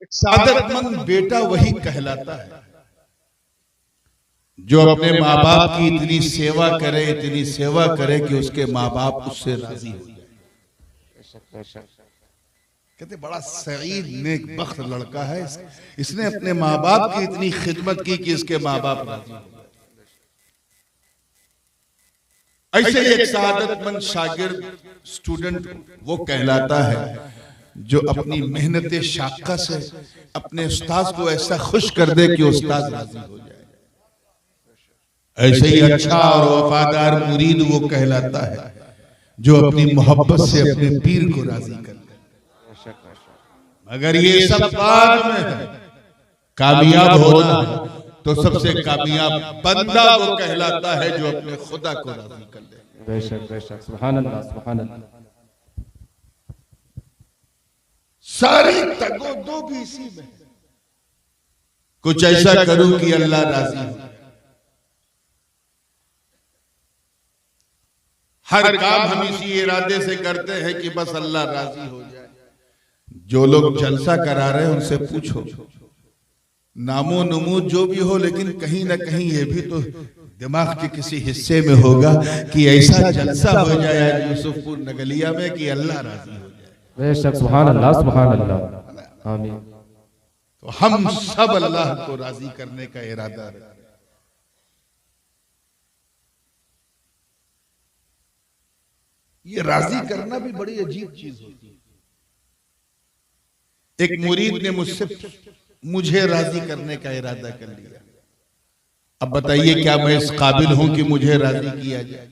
एक सादतमंद बेटा वही कहलाता है जो अपने माँ बाप की इतनी सेवा करे कि उसके माँ बाप उससे राजी हो जाए। कहते बड़ा सईद नेक बख्त लड़का है, इसने अपने माँ बाप की इतनी खिदमत की कि इसके माँ बाप राजी हो गए। ऐसे ही एक सादतमंद शागिर्द स्टूडेंट वो कहलाता है जो अपनी मेहनत शाक़ा से अपने उस्ताद को ऐसा खुश कर दे कि उस्ताद राजी हो जाए। ऐसे ही अच्छा और वफादार मुरीद वो कहलाता है जो अपनी मोहब्बत से अपने पीर को राजी कर दे। अगर ये सब बाद में है, कामयाब होना है, तो सबसे कामयाब बंदा वो कहलाता है जो अपने खुदा को राजी कर दे। बेशक बेशक, सुभान अल्लाह सुभान अल्लाह। सारी तगोदो भी इसी में है, कुछ ऐसा करूं कि अल्लाह राजी हो। हर काम हम इसी इरादे से करते हैं कि बस अल्लाह राजी हो जाए। जो लोग जलसा करा रहे हैं उनसे पूछो, नामो नमूद जो भी हो, लेकिन कहीं ना कहीं ये भी तो दिमाग के किसी हिस्से में होगा कि ऐसा जलसा हो जाए यूसुफपुर नगलिया में कि अल्लाह राजी हो जाए। बेशक, सुभान अल्लाह सुभान अल्लाह, आमीन। तो हम सब अल्लाह को राजी करने का इरादा रखें। ये राजी करना भी बड़ी अजीब चीज होती है। एक मुरीद ने मुझे राजी करने का इरादा कर लिया। अब बताइए क्या मैं इस काबिल हूं कि मुझे राजी किया जाए?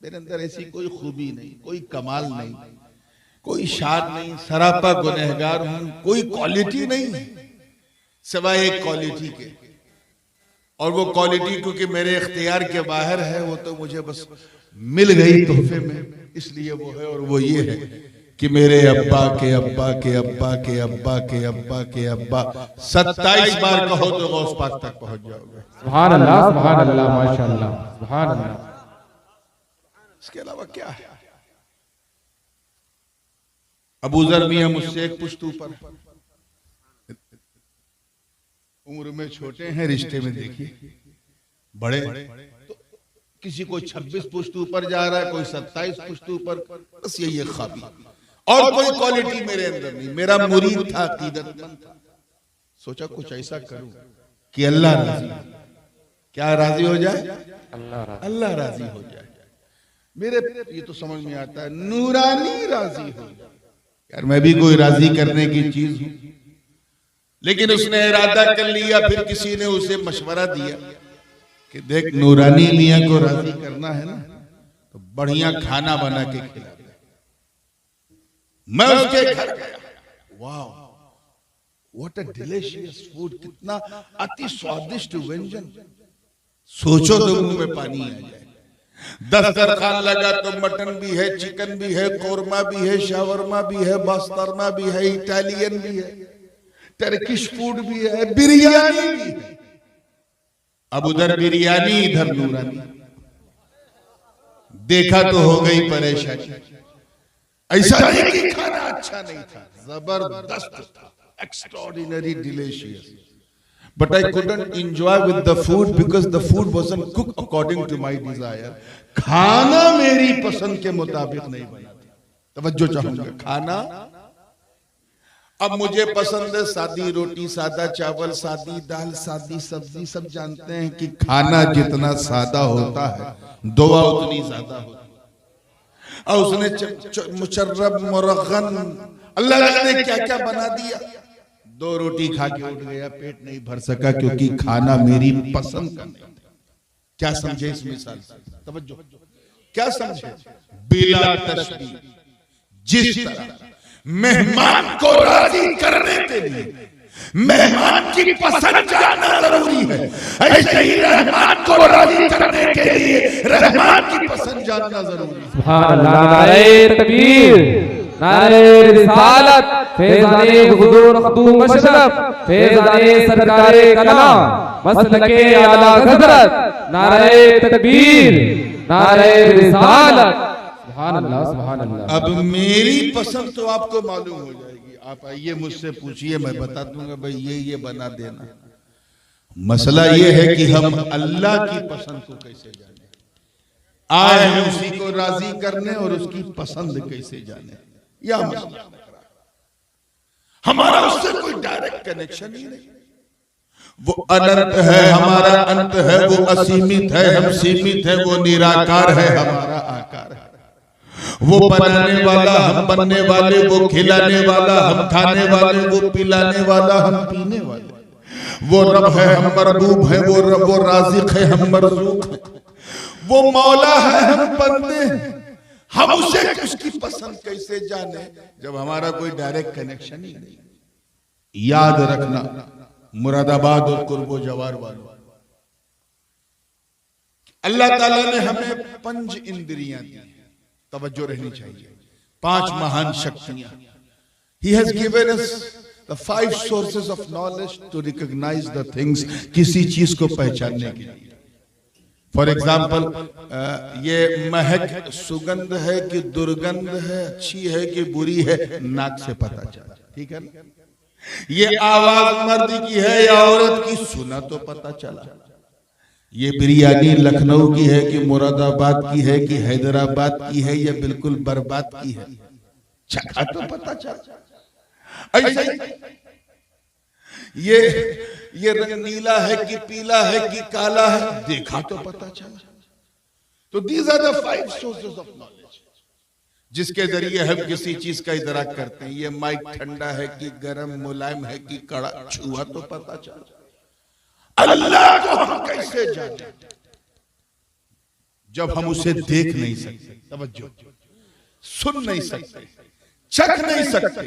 मेरे अंदर ऐसी कोई खूबी नहीं, कोई कमाल नहीं, कोई शान नहीं, सरापा गुनहगार हूं, कोई क्वालिटी नहीं सिवाय एक क्वालिटी के। और वो क्वालिटी क्योंकि मेरे इख्तियार के बाहर है, वो तो मुझे बस मिल गई तोहफे में, इसलिए वो है। और वो ये है कि मेरे अब्बा के अब्बा के अब्बा के अब्बा के अब्बा के अब्बा 27 बार कहो तो गौस पाक तक पहुंच जाओगे। सुभान अल्लाह सुभान अल्लाह, माशाअल्लाह, सुभान अल्लाह। इसके अलावा क्या है? अबू जर मियां मुझसे एक पुश्त ऊपर, उम्र में छोटे हैं, रिश्ते में देखिए बड़े। तो किसी को 26 पुश्त ऊपर जा रहा है, कोई 27 पुश्त ऊपर, बस यही एक ख्वाबी और कोई क्वालिटी मेरे अंदर नहीं। मेरा मुरीद था, अकीदतमंद था, सोचा कुछ ऐसा करूं कि अल्लाह राजी हो। क्या राजी हो जाए? अल्लाह राजी हो जाए। मेरे ये तो समझ में आता है, नूरानी राजी हो जाए। यार मैं भी कोई राजी करने की चीज हूं, लेकिन उसने इरादा कर लिया। फिर किसी ने उसे मशवरा दिया कि देख, नूरानी मियां को राजी करना है ना, तो बढ़िया खाना बना के खिला। मैं उसके घर गया, वाह व्हाट अ डिलीशियस फूड, कितना अति स्वादिष्ट व्यंजन, सोचो तो मुंह में पानी आ जाए। दस्तरखान लगा तो मटन भी है, चिकन भी है, कोरमा भी है, शावरमा भी है, बस्तरमा भी है, इटालियन भी है, टर्किश फूड भी है, बिरयानी भी है। अब उधर बिरयानी, इधर नूरानी। देखा तो हो गई परेशानी। ऐसा नहीं कि खाना अच्छा नहीं था, जबरदस्त था, extraordinary delicious, but I couldn't enjoy with the food because the food wasn't cooked according to my desire. खाना मेरी पसंद के मुताबिक नहीं बना था। तवज्जो चाहूंगा, खाना अब मुझे पसंद है सादी रोटी, सादा चावल, सादी दाल, सादी सब्जी। सब जानते हैं कि खाना जितना सादा होता है दुआ उतनी ज्यादा होती है। और उसने मुशर्रब मुरगन अल्लाह ने क्या क्या बना दिया। 2 रोटी खा के उठ गया, पेट नहीं भर सका क्योंकि खाना मेरी पसंद का नहीं था। क्या समझे इस मिसाल से? तवज्जो, क्या समझे? बिला तशबीह, जिस तरह मेहमान को राजी करने के लिए मेहमान की पसंद जानना जरूरी है, ऐसे ही रहमान को राजी करने के लिए रहमान की पसंद जानना जरूरी है। सुभान अल्लाह, नारे तकबीर, नारे रिसालत, फैज़ाने हुजूर मखदूम अशरफ, फैज़ाने सरकारे कलाम, मसलके आला हज़रत, नारे तकबीर, नारे रिसालत। सुभान अल्लाह सुभान अल्लाह। अब मेरी पसंद तो आपको मालूम हो जाएगी, आप आइए मुझसे पूछिए, मैं बता दूंगा भाई ये बना देना। मसला ये है कि हम अल्लाह की पसंद को कैसे जाने, आए हैं उसी को राजी करने और उसकी पसंद कैसे जाने, या मसला हमारा उससे कोई डायरेक्ट कनेक्शन ही नहीं। वो अनंत है, हमारा अंत है, वो असीमित है, हम सीमित है, वो निराकार है, हमारा आकार है। वो बनाने वाला, हम बनने वाले, वो खिलाने वाला, हम खाने वाले, वो पिलाने वाला, हम पीने वाले। वो रब है, हम मरबूब है, वो रब, वो राज़िक है, हम मरज़ूक है। वो मौला है, हम बंदे हैं। हम उसे उसकी पसंद कैसे जाने जब हमारा कोई डायरेक्ट कनेक्शन ही नहीं। याद रखना, मुरादाबाद और कुर्बो जवार वालों, अल्लाह ताला ने हमें 5 इंद्रियां दी हैं, तवज्जो रहनी चाहिए। 5 महान शक्तियां। He has given us the 5 sources of knowledge to recognize the things, किसी चीज को पहचानने के लिए। फॉर एग्जाम्पल, ये महक सुगंध है कि दुर्गंध है, अच्छी है कि बुरी है, नाक से पता चला, ठीक है ना। ये आवाज मर्द की है या औरत की, सुना तो पता चला। ये बिरयानी लखनऊ की है कि मुरादाबाद की है कि हैदराबाद की है या बिल्कुल बर्बाद की है, चखा तो पता चला। ऐसे ये रंग नीला है कि पीला है कि काला है, देखा तो पता चला। तो these are the 5 sources of knowledge जिसके जरिए हम किसी चीज का इदराक करते हैं। ये माइक ठंडा है कि गर्म, मुलायम है कि कड़ा, छुआ तो पता चला। अल्लाह को हम कैसे जाने जब हम उसे देख नहीं सकते, तवज्जो, सुन नहीं सकते, चख नहीं सकते,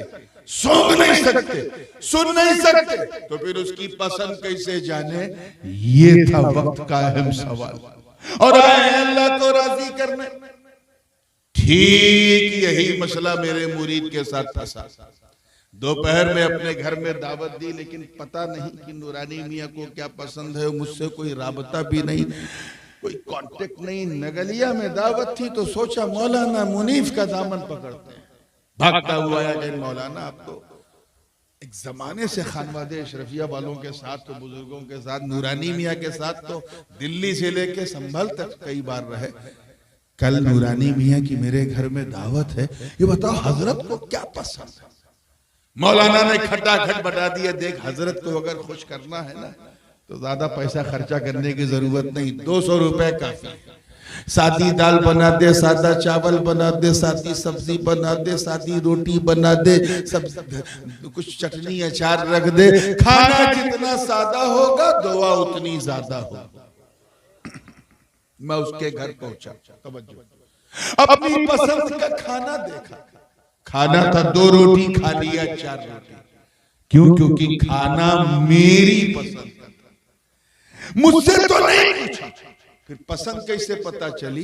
सूंघ नहीं सकते, सुन नहीं सकते, तो फिर उसकी पसंद कैसे जाने? ये था वक्त का अहम सवाल। और आए अल्लाह को राजी करने। ठीक यही मसला मेरे मुरीद के साथ फंसा। दोपहर में अपने घर में दावत दी, लेकिन पता नहीं कि नूरानी मियाँ को क्या पसंद है। मुझसे कोई राबता भी नहीं, कोई कांटेक्ट नहीं। नगलिया में दावत थी तो सोचा मौलाना मुनीफ का दामन पकड़ते हैं। भागता हुआ आया कि मौलाना, आप तो एक जमाने से खानवादे अशरफिया वालों के साथ, तो बुजुर्गों के साथ, नूरानी मियाँ के साथ तो दिल्ली से लेके संभल तक कई बार रहे। कल नूरानी मियाँ की मेरे घर में दावत है, ये बताओ हजरत को क्या पसंद है? मौलाना ने खटाखट बता दिया, देख हजरत को अगर खुश करना है ना तो ज्यादा पैसा खर्चा करने की जरूरत नहीं, 200 रुपए काफी। सादी दाल बना दे, सादा चावल बना दे, सादी सब्जी बना दे, सादी रोटी बना दे, सब कुछ चटनी अचार रख दे। खाना जितना सादा होगा दुआ उतनी ज्यादा होगी। मैं उसके घर पहुंचा, तवज्जो, अपनी पसंद का खाना देखा। खाना था 2 रोटी, खा लिया 4 रोटी। क्यों? क्योंकि खाना मेरी पसंद का था, मुझसे तो नहीं पूछा। फिर पसंद कैसे पता चली?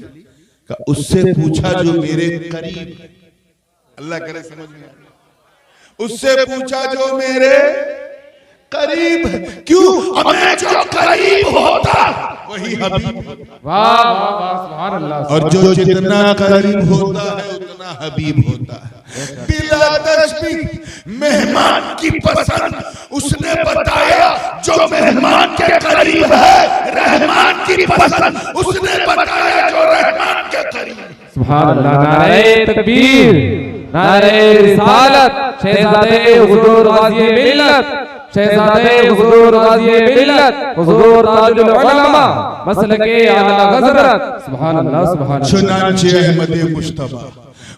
का उससे पूछा जो मेरे करीब है। अल्लाह करे समझ में आए। उससे पूछा जो मेरे करीब है। क्यों? हमें जो करीब होता वही हबीब होता। वाह वाह वाह, सुभान अल्लाह। और जो जितना करीब होता है उतना हबीब होता है। बिला तशबीह मेहमान की पसंद उसने बताया जो मेहमान के करीब है। रहमान की पसंद उसने बताया जो रहमान के करीब है। सुभान अल्लाह। नारे तकबीर, नारे रिसालत, शहजादे हुजूर गाज़ी मिल्लत, शहजादे हुजूर गाज़ी मिल्लत, हुजूर ताजुल उलमा, मसलके आला हज़रत। सुभान अल्लाह, सुभान अल्लाह। चुनांचे अहमद मुस्तफा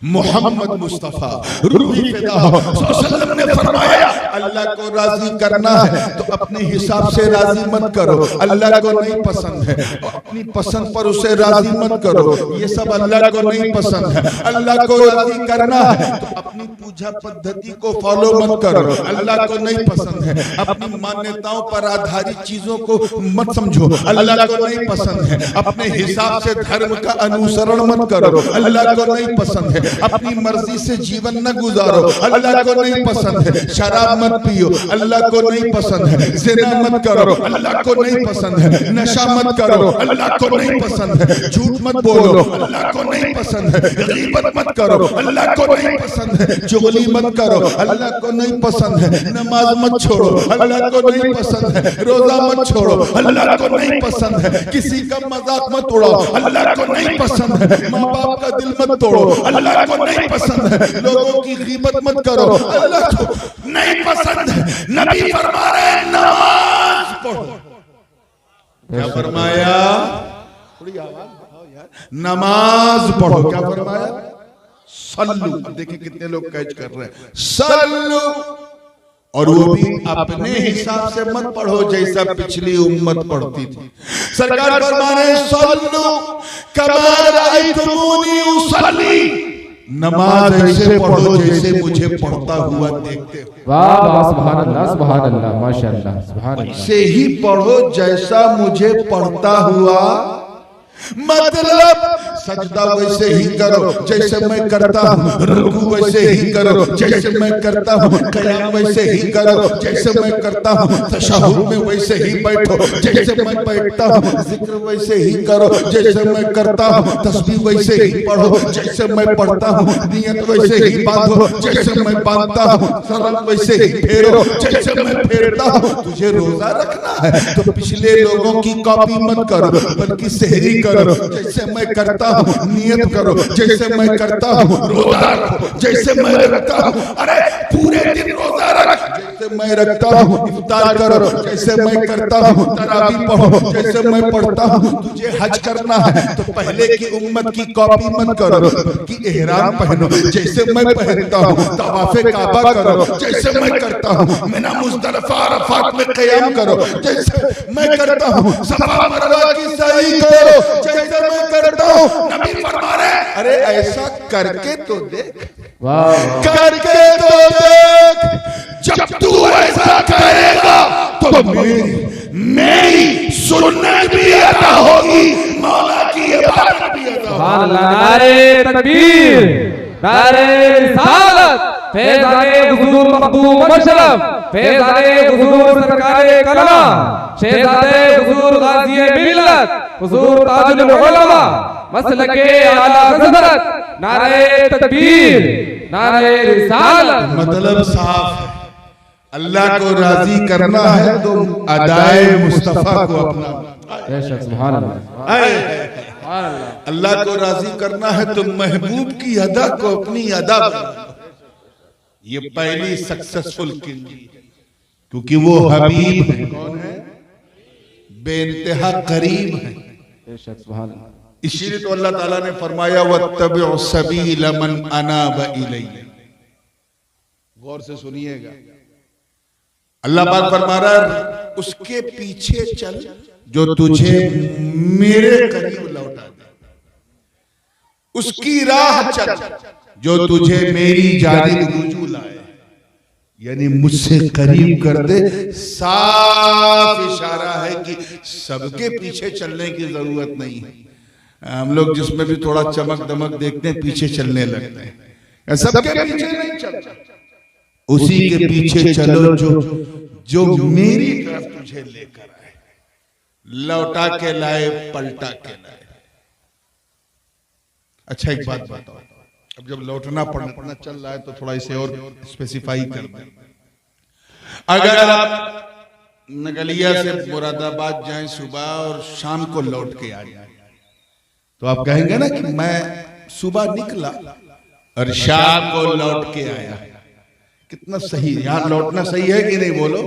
मोहम्मद मुस्तफा रूही फिदा सल्लल्लाहु अलैहि ने फरमाया, अल्लाह को राजी करना है तो अपने हिसाब से राजी मत करो। अल्लाह को नहीं पसंद है अपनी पसंद पर उसे राजी मत करो, ये सब अल्लाह को नहीं पसंद है। अल्लाह को राजी करना है तो अपनी पूजा पद्धति को फॉलो मत करो, अल्लाह को नहीं पसंद है। अपनी मान्यताओं पर आधारित चीजों को मत समझो, अल्लाह को नहीं पसंद है। अपने हिसाब से धर्म का अनुसरण मत करो, अल्लाह को नहीं पसंद है। अपनी मर्जी से जीवन न गुजारो, अल्लाह को नहीं पसंद है। शराब मत पियो, अल्लाह को नहीं पसंद है। ज़िना मत करो, अल्लाह को नहीं पसंद है। नशा मत करो, अल्लाह को नहीं पसंद है। झूठ मत बोलो, अल्लाह को नहीं पसंद है। गीबत मत करो, अल्लाह को नहीं पसंद है। चुगली मत करो, अल्लाह को नहीं पसंद है। नमाज मत छोड़ो, अल्लाह को नहीं पसंद है। रोजा मत छोड़ो, अल्लाह को नहीं पसंद है। किसी का मजाक मत उड़ाओ, अल्लाह को नहीं पसंद है। माँ बाप का दिल मत तोड़ो, अल्लाह को नहीं पसंद है। लोगों की गीबत मत करो, अल्लाह को नहीं पसंद है। नबी फरमा रहे हैं नमाज पढ़ो। क्या फरमाया? थोड़ी आवाज बढ़ाओ यार। नमाज पढ़ो, क्या फरमाया? सल्लू। देखिए कितने लोग कैच कर रहे हैं, सल्लू। और वो भी अपने हिसाब से मत पढ़ो जैसा पिछली उम्मत पढ़ती थी। सरकार फरमा रहे हैं सल्लू कमा रअयतुमूनी उसल्ली। नमाज ऐसे पढ़ो जैसे मुझे पढ़ता हुआ देखते हो। वाह वाह, सुभान अल्लाह, सुभान अल्लाह, माशाअल्लाह, सुभान अल्लाह। ऐसे ही पढ़ो जैसा मुझे पढ़ता हुआ, मतलब सजदा वैसे ही करो जैसे मैं करता हूँ, रुकू वैसे ही करो जैसे मैं करता हूँ, क़याम वैसे ही करो जैसे मैं करता हूँ, तशहुद में वैसे ही बैठो जैसे मैं बैठता हूँ, जिक्र वैसे ही करो जैसे मैं करता हूँ, तस्बीह वैसे ही पढ़ो जैसे मैं पढ़ता हूँ, नियत वैसे ही बांधो जैसे मैं बांधता हूँ, सलाम वैसे ही फेरो जैसे मैं फेरता हूँ। तुझे रोजा रखना है तो पिछले लोगों की कॉपी मत करो, बल्कि सहरी करो जैसे मैं करता हूँ, नियत करो जैसे मैं करता हूँ, रोजा रखो जैसे मैं रखता हूँ। अरे पूरे दिन रोजा रख जैसे मैं रखता हूँ, इफ्तार करो जैसे मैं करता हूँ, तरावी पढ़ो जैसे मैं पढ़ता हूँ। तुझे हज करना है तो पहले की उम्मत की कॉपी मत करो, बल्कि एहराम पहनो जैसे मैं पहनता हूँ, तवाफ़े काबा करो जैसे मैं करता हूँ, मिना मुज़दलिफ़ा अरफ़ात में क़याम करो जैसे मैं करता हूँ, सफ़ा मरवा की सई करो जैसे मैं करता हूँ। नबी फरमा रहे हैं अरे ऐसा करके तो देख, करके तो देख। जब तू ऐसा करेगा तो मेरी सुन्नत भी अदा होगी, मौला की इबादत भी अदा होगी। सुभान अल्लाह। नारे तकबीर, नारे रिसालत, फैज़ाने हुजूर मखदूम मशरफ, फैज़ाने हुजूर सरकारे कलमा, शहज़ादे हुजूर गाज़ी मिल्लत, हुजूर ताजुल उलमा, मसलके आला हज़रत। नारे तकबीर, नारे रिसालत। मतलब साफ है, अल्लाह को राजी करना है तो अदाए मुस्तफा को अपना। बेशक, सुभान अल्लाह, सुभान अल्लाह। अल्लाह को राजी करना है तो महबूब की अदा को अपनी अदा बना। ये पहली सक्सेसफुल किंग, क्योंकि वो हबीब है। कौन है? बेइंतहा करीब है। बेशक, सुभान अल्लाह। इसीलिए तो अल्लाह ताला ने फरमाया वत्तबिउ सबील मन अनाब इलैहि। गौर से सुनिएगा, अल्लाह पाक फरमा रहा है उसके पीछे चल जो तुझे मेरे करीब लौटा दे, उसकी राह चल जो तुझे मेरी जानिब रुजू लाए, यानी मुझसे करीब कर दे। साफ इशारा है कि सबके पीछे चलने की जरूरत नहीं है। हम लोग जिसमें भी थोड़ा चमक दमक देखते हैं पीछे चलने लगते हैं। सबके पीछे नहीं चलता, उसी के पीछे चलो जो मेरी तरफ तुझे लेकर आए, लौटा के लाए, पलटा के लाए। अच्छा एक बात बताओ, अब जब लौटना पड़ना चल रहा है तो थोड़ा इसे और स्पेसिफाई कर दें। अगर आप नगलिया से मुरादाबाद जाएं सुबह और शाम को लौट के आ जाए तो आप कहेंगे ना कि मैं सुबह निकला और शाम को लौट के आया। कितना सही, यहां लौटना सही है कि नहीं बोलो।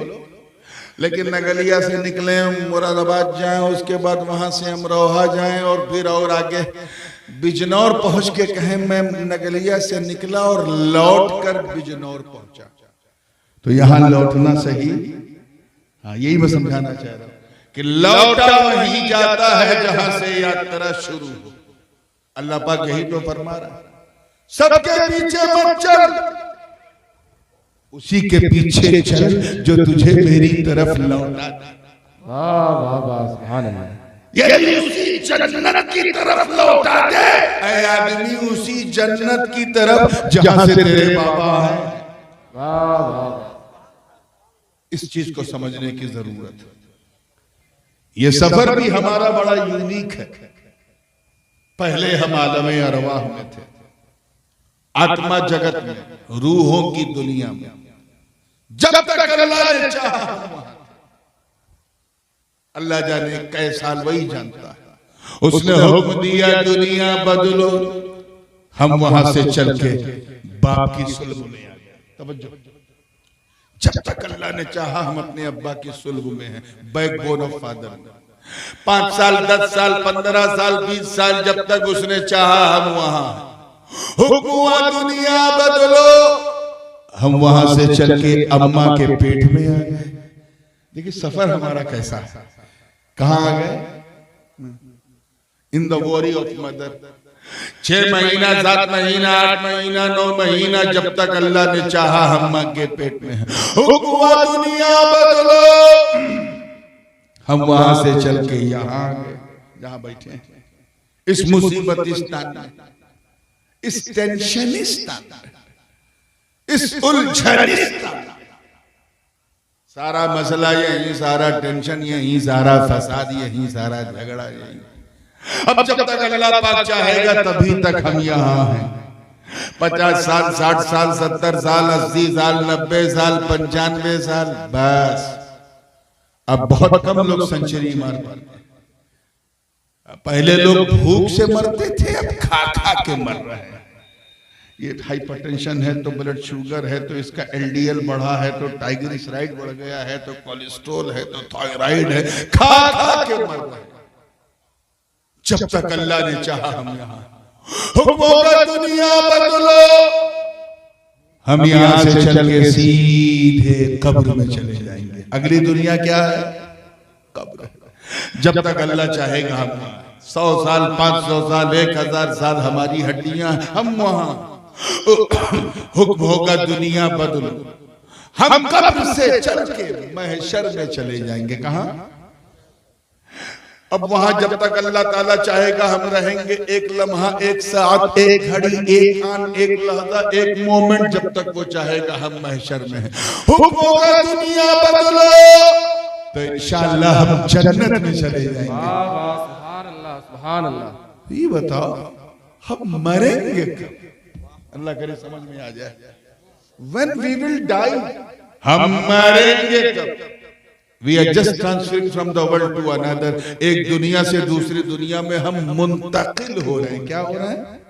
लेकिन नगलिया से निकले, मुरादाबाद जाएं, उसके बाद वहां से अमरोहा जाएं और फिर और आगे बिजनौर पहुंच के कहें मैं नगलिया से निकला और लौट कर बिजनौर पहुंचा, तो यहां लौटना सही? हाँ, यही मैं समझाना चाह रहा हूं कि लौटा वहीं जाता है जहां से यात्रा शुरू हो। अल्लाह पाक यही तो फरमा रहा है, सबके पीछे मत चल, उसी के पीछे चल जो तुझे मेरी तरफ लौटा दे। वाह वाह वाह, सुभान अल्लाह। यदि उसी जन्नत की तरफ लौटा दे, ऐ आदमी उसी जन्नत की तरफ जहां से तेरे बाबा है। वाह वाह, इस चीज को समझने की जरूरत है। ये सफर भी हमारा बड़ा यूनिक है। पहले हम आलमे अरवाह में थे, आत्मा जगत में, रूहों की दुनिया में। जब तक अल्लाह ने चाहा हम वहां थे। अल्लाह जाने कै साल वही जानता है। उसने हुक्म दिया दुनिया बदलो, हम वहां से चल के बाप की सुल्ब में आ गए। तवज्जो, जब तक अल्लाह ने चाहा हम अपने अब्बा की सुल्ब में हैं, बैकबोन ऑफ फादर में। 5 साल 10 साल 15 साल 20 साल जब तक उसने चाहा हम वहां। हुक्म हुआ दुनिया बदलो, हम वहां से चल के अम्मा के पेट में आ गए। देखिए सफर हमारा कैसा है, कहां आ गए? In the worry of mother. 6 महीना 7 महीना 8 महीना 9 महीना जब तक अल्लाह ने चाहा हम मां के पेट में हैं। हुक्म हुआ दुनिया बदलो, हम वहां से चल के यहां आ गए, जहां बैठे हैं, इस मुसीबतिस्तान में, इस टेंशनिस्तान में, इस उलझनिस्तान में। सारा मसला यही, सारा टेंशन यही, सारा फसाद यही, सारा झगड़ा यही। अब जब तक अल्लाह पाक चाहेगा तभी तक हम यहाँ हैं। 50 साल 60 साल 70 साल 80 साल 90 साल 95 साल, बस अब बहुत कम लोग सेंचुरी मार पाते। पहले लोग भूख से मरते थे, अब खा खा के मर रहे हैं। ये हाइपरटेंशन है तो ब्लड शुगर है तो इसका एलडीएल बढ़ा है तो ट्राइग्लिसराइड बढ़ गया है तो कोलेस्ट्रॉल है तो थायराइड है, खा खा के मर रहे हैं। जब तक अल्लाह ने चाहा हम यहाँ। हुक्म का दुनिया बदलो, हम यहाँ से चल के सीधे कब्र में चले जाएंगे। अगली दुनिया क्या है? कब्र। जब तक अल्लाह चाहेगा हम 100 साल 500 साल 1000 साल हमारी हड्डियां, हम वहां। हुक्म होगा दुनिया बदलो, हम कब्र से चल के महशर में चले जाएंगे। कहां? अब वहां जब तक अल्लाह ताला चाहेगा हम रहेंगे। एक लम्हा, एक साथ, एक घड़ी, एक आन, एक लहजा, एक मोमेंट, जब तक वो चाहेगा हम महशर में हैं। हुक्म होगा दुनिया बदलो, तो इंशाअल्लाह हम जन्नत में चले जाएंगे। सुभान अल्लाह सुभान अल्लाह। ये बताओ हम मरेंगे कब? अल्लाह करे समझ में आ जाए। When we will die, हम मरेंगे कब? We are just transferring from the world to another. एक दुनिया से दूसरी दुनिया में हम मुंतकिल हो रहे हैं। क्या हो रहा है?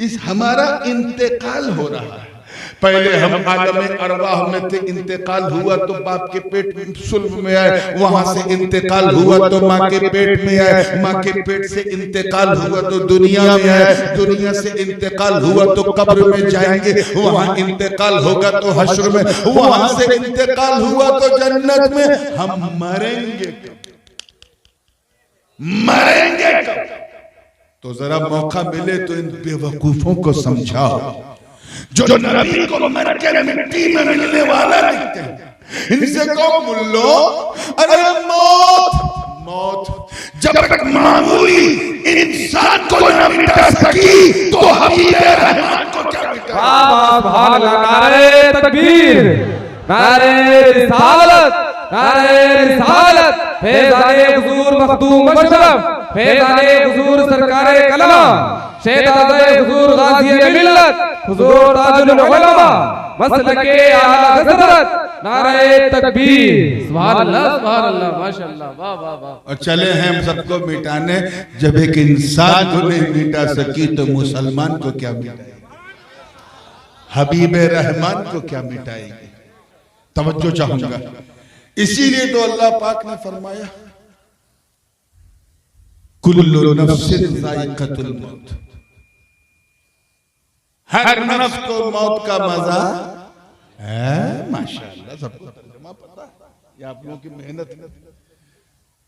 इस हमारा इंतकाल हो रहा है। पहले हम आलमे अरवाह में थे, इंतकाल हुआ तो बाप के पेट सुल्ब में आए, वहां से इंतकाल हुआ तो माँ के पेट में आए, माँ के पेट से इंतकाल हुआ तो दुनिया में आए, दुनिया से इंतकाल हुआ तो कब्र में जाएंगे, वहां इंतकाल होगा तो हश्र में, वहां से इंतकाल हुआ तो जन्नत में। हम मरेंगे कब? मरेंगे कब? तो जरा मौका मिले तो इन बेवकूफों को समझाओ जो नबी को मर के मिट्टी में मिलने वाला दिखते हैं। इनसे कहो मुल्लो, अरे मौत मौत जब तक मामूली इंसान को न मिटा सकी तो हबीब रहमान को क्या मिटा? नारे तकबीर, नारे रिसालत, नारे रिसालत, फैज़ाने हुजूर मखदूम अशरफ, फैज़ाने हुजूर सरकारे कलमा, शहज़ादे हुजूर गाज़ी मिल्लत, हुजूर ताजुल उलमा, मसलके आला हज़रत, नारे तकबीर। सुभान अल्लाह माशाअल्लाह, वाह वाह वाह। और चले हैं हम सबको मिटाने। जब एक इंसान को नहीं मिटा सकी तो मुसलमान को क्या मिटाएगी? हबीब रहमान को क्या मिटाएगी? तवज्जो चाहूंगा। इसीलिए तो अल्लाह पाक ने फरमाया कुल्लु नफ्सिन ज़ाइक़तुल मौत, हर नफ्स को मौत का मजा है। माशाअल्लाह, सबको तर्जुमा पता है। ये आप लोगों की मेहनत है,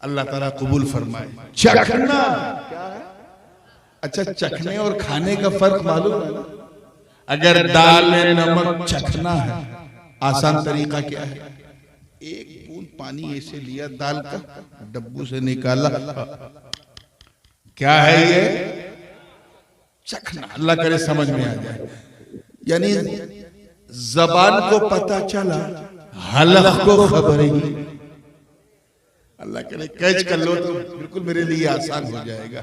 अल्लाह ताला कबूल फरमाए। चखना क्या है? अच्छा, चखने और खाने का फर्क मालूम है? अगर दाल में नमक चखना है, आसान तरीका क्या है? एक बूंद पानी ऐसे लिया दाल का, डब्बू से निकाला, क्या है ये? चखना। अल्लाह करे समझ में आ जाए। यानी जबान को पता चला, हलक को खबर ही। अल्लाह करे कैच कर लो तो बिल्कुल मेरे लिए आसान हो जाएगा।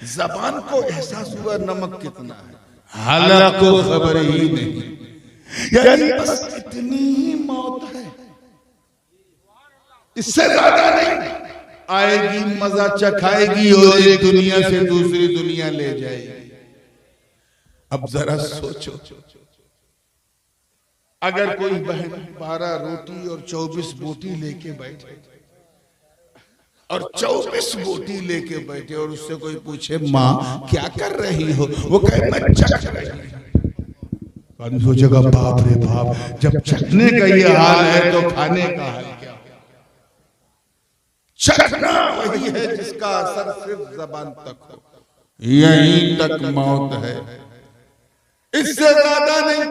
जबान को एहसास हुआ नमक कितना है, हलक को खबर ही नहीं। यानी बस इतनी ही मौत है, इससे ज्यादा नहीं। आएगी, मजा चखाएगी और एक दुनिया से दूसरी दुनिया ले जाएगी। अब जरा सोचो, अगर कोई बहन 12 रोटी और 24 बोटी लेके बैठे, और 24 बोटी लेके बैठे और उससे कोई पूछे माँ क्या कर रही हो, वो कहे मैं चख रही हूं। सोचेगा बाप रे बाप, जब चखने का ये हाल है तो खाने का हाल क्या? चखना वही है जिसका असर सिर्फ जबान तक हो, यहीं तक मौत है, इससे ज्यादा नहीं।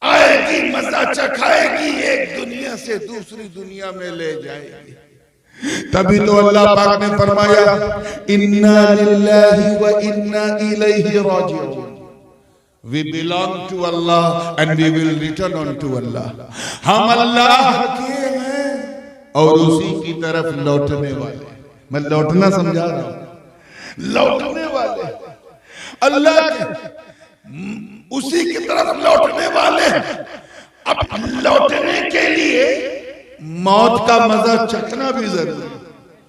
आएगी, मजा चखाएगी, एक दुनिया से दूसरी दुनिया में ले जाएगी। तभी तो अल्लाह पाक ने फरमाया इन्ना लिल्लाहि व इन्ना इलैहि राजिऊन। We belong to Allah and we will return on to Allah. हम अल्लाह के हैं और उसी की तरफ लौटने वाले। मैं लौटना समझा रहा हूं, लौटने वाले अल्लाह के, उसी की तरफ लौटने वाले। अब लौटने के लिए मौत का मजा चखना भी जरूरी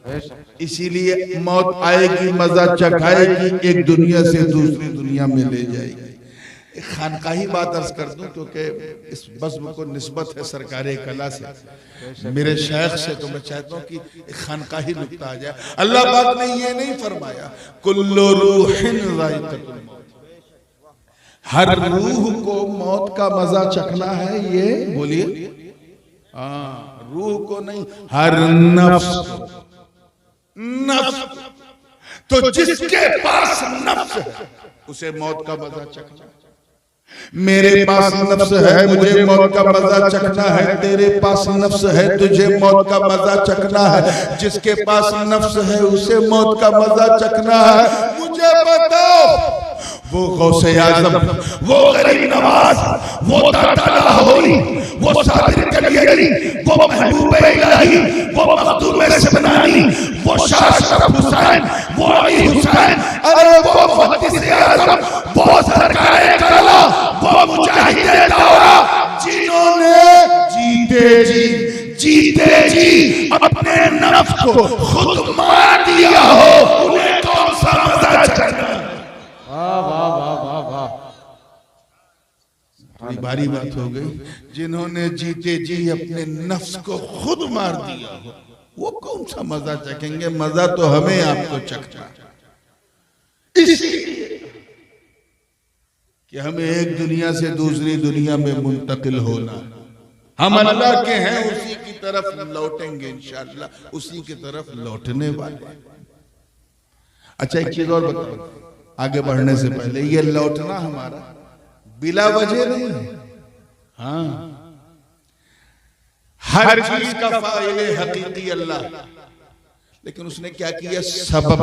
है। इसीलिए मौत आएगी, मजा चखाएगी, एक दुनिया से दूसरी दुनिया में ले जाएगी। खानकाही बात अर्ज कर दूं क्योंकि इस बज़्म को निस्बत है सरकारे कला से, मेरे शेख से, तो मैं चाहता हूं कि खानकाही नुक्ता आ जाए। अल्लाह पाक ने ये नहीं फरमाया कुल्लु रूहिन ज़ाइक़तुल मौत, हर रूह को मौत का मजा चखना है। ये बोलिए, रूह को नहीं, हर नफ्स। नफ्स तो जिसके पास नफ्स है उसे मौत का मजा चखना। मेरे पास नफ्स है, मुझे मौत का मजा चखना है। तेरे पास नफ्स है, तुझे मौत का मजा चखना है। जिसके पास नफ्स है उसे मौत का मजा चखना है। मुझे बताओ, वो गौसे आज़म, वो गरीब नवाज, वो दाता लाहौरी, वो साबिर कलियरी, वो महबूब इलाही, वो मखदूम सबनानी, वो शाह शरफ हुसैन, वो अली हुसैन, अरे वो मुहद्दिस आज़म, वो सरकारे कला, वो मुजाहिद दौरा, जिन्होंने जीते जी अपने नफ्स को खुद मार दिया हो, उन्हें कौन सा मजा चखना? भारी बात हो गई। जिन्होंने जीते जी अपने नफ्स को खुद मार दिया हो, वो कौन सा मजा चखेंगे? मजा तो हमें आपको चखना, इसलिए कि हमें एक दुनिया से दूसरी दुनिया में मुंतकिल होना। हम अल्लाह के हैं, उसी की तरफ लौटेंगे इंशाअल्लाह, उसी की तरफ लौटने वाले। अच्छा, एक चीज और बताओ आगे बढ़ने से पहले, ये लौटना हमारा बिला वजह नहीं है। हाँ, हर चीज का फाइल हकीकी अल्लाह, लेकिन उसने क्या किया? सबब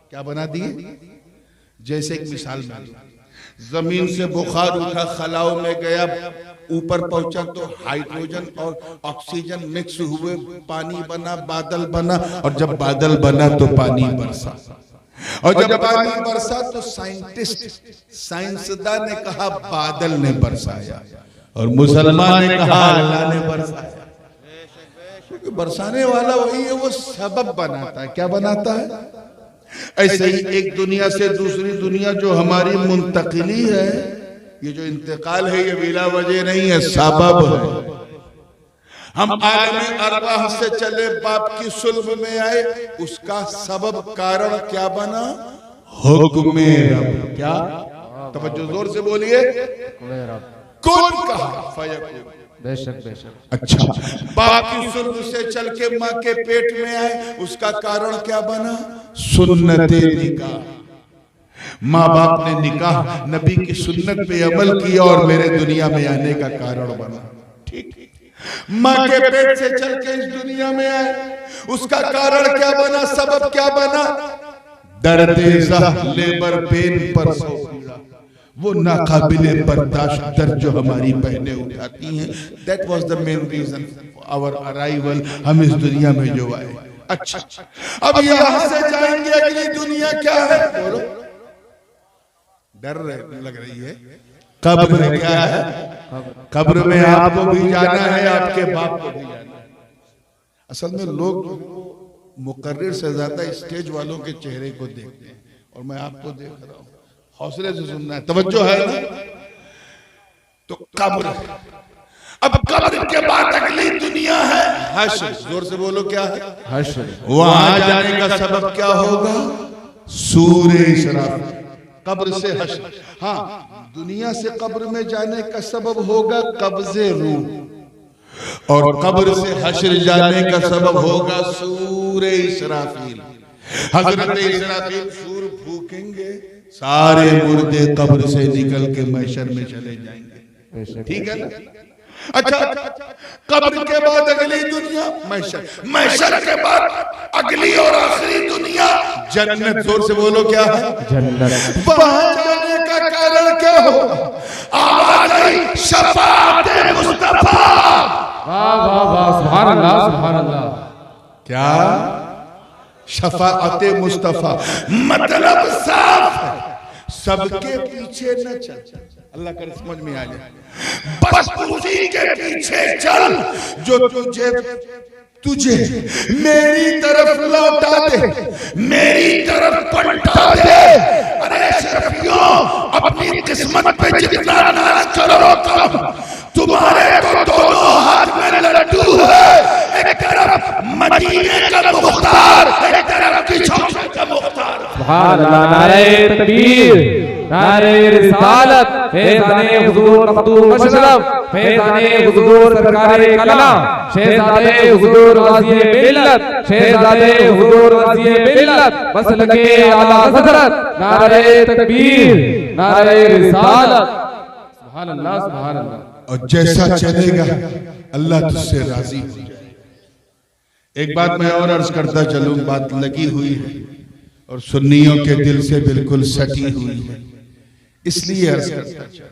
क्या बना दिए? जैसे एक मिसाल में जमीन से बुखार उठा, खलाओं में गया, ऊपर पहुंचा तो हाइड्रोजन और ऑक्सीजन मिक्स हुए, पानी बना, बादल बना, और जब बादल बना तो पानी बरसा, और जब पानी बरसा तो साइंसदान ने कहा बादल ने बरसाया, और मुसलमान ने कहा अल्लाह ने बरसाया। क्योंकि बरसाने वाला वही है, वो सबब बनाता है। क्या बनाता है? ऐसे ही एक दुनिया से दूसरी दुनिया जो हमारी मुंतकिली है, ये जो इंतकाल है, ये बिला वजह नहीं है, सबब है। हम आलम अरवाह से चले, बाप की सुल्ब में आए, उसका सबब कारण क्या बना? हुक्म रब। क्या? तवज्जो जोर से बोलिए। कौन कहा? फयकून। बेशक बेशक। अच्छा, बाप की सुल्ब से चल के माँ के पेट में आए, उसका कारण क्या बना? सुन्नते निकाह। माँ बाप ने निकाह, नबी की सुन्नत पे अमल किया और मेरे दुनिया में आने का कारण बना। ठीक, माँ के पेट से चल के इस दुनिया में आए, उसका कारण क्या बना, सबब क्या बना? दर्द लेबर पेन पर सो पीड़ा, वो नाकाबिले बर्दाश्त दर्द जो हमारी बहनें उठाती हैं। That was the main reason our arrival, हम इस दुनिया में जो आए। अच्छा, अब यहां से जाएंगे अगली दुनिया क्या है? बोलो, डर लग रही है। कब्र में क्या है? कब्र में आपको भी जाना है, आपके बाप को भी जाना है। असल में लोग मुकर्रिर से ज्यादा स्टेज वालों के चेहरे को देखते हैं, और मैं आपको देख रहा हूं। हौसले से सुनना है, तवज्जो है ना? तो कब्र, अब कब्र के बाद अगली दुनिया है हश्र। जोर से बोलो, क्या है? हश्र। वहां जाने का सबब क्या होगा? सूरे इस्राफील। कब्र से हश्र, हाँ, दुनिया से कब्र में जाने का सबब होगा कब्ज़े रूह, और कब्र से हश्र जाने का सबब होगा सूरे इस्राफील। हजरत इस्राफील सूर फूकेंगे, सारे मुर्दे कब्र से निकल के महशर में चले जाएंगे। ठीक है ना? अच्छा, कब्र के बाद अगली दुनिया महशर, महशर के बाद अगली और आखिरी दुनिया जन्नत। जोर से बोलो, क्या है? जन्नत। वहां जाने का कारण क्या हो? आवाज आई, शफाअत मुस्तफा। वाह वाह वाह, सुभान अल्लाह, सुभान अल्लाह। क्या? शफाअत मुस्तफा मतलब साफ है, सबके पीछे न चल। अल्लाह करे समझ में आ जाए। बस उसी के पीछे चल जो तुझे मेरी तरफ लौटा दे, मेरी तरफ पलटा दे। अरे शरफियों, अपनी किस्मत पे जितना नाज करो कम, तुम्हारे तो दोनों हाथ में लड्डू है। एक तरफ मदीने का मुख्तार, एक तरफ किशोर का मुख्तार। सुभान अल्लाह। नारे तकबीर, नारे रिसालत, फैज़ाने हुजूर मखदूम अशरफ, फैज़ाने हुजूर सरकारे कलाम, शहजादे हुजूर गाज़ी मिल्लत, शहजादे हुजूर गाज़ी मिल्लत, मसलके आला हज़रत। नारे तकबीर, नारे रिसालत। सुभान अल्लाह, सुभान अल्लाह। और जैसा चलेगा अल्लाह तुझसे राजी हो जाए। एक बात मैं और अर्ज करता चलूं, बात लगी हुई है और सुन्नियों के दिल से बिल्कुल सटी हुई है, इसलिए अर्ज करता चलूं।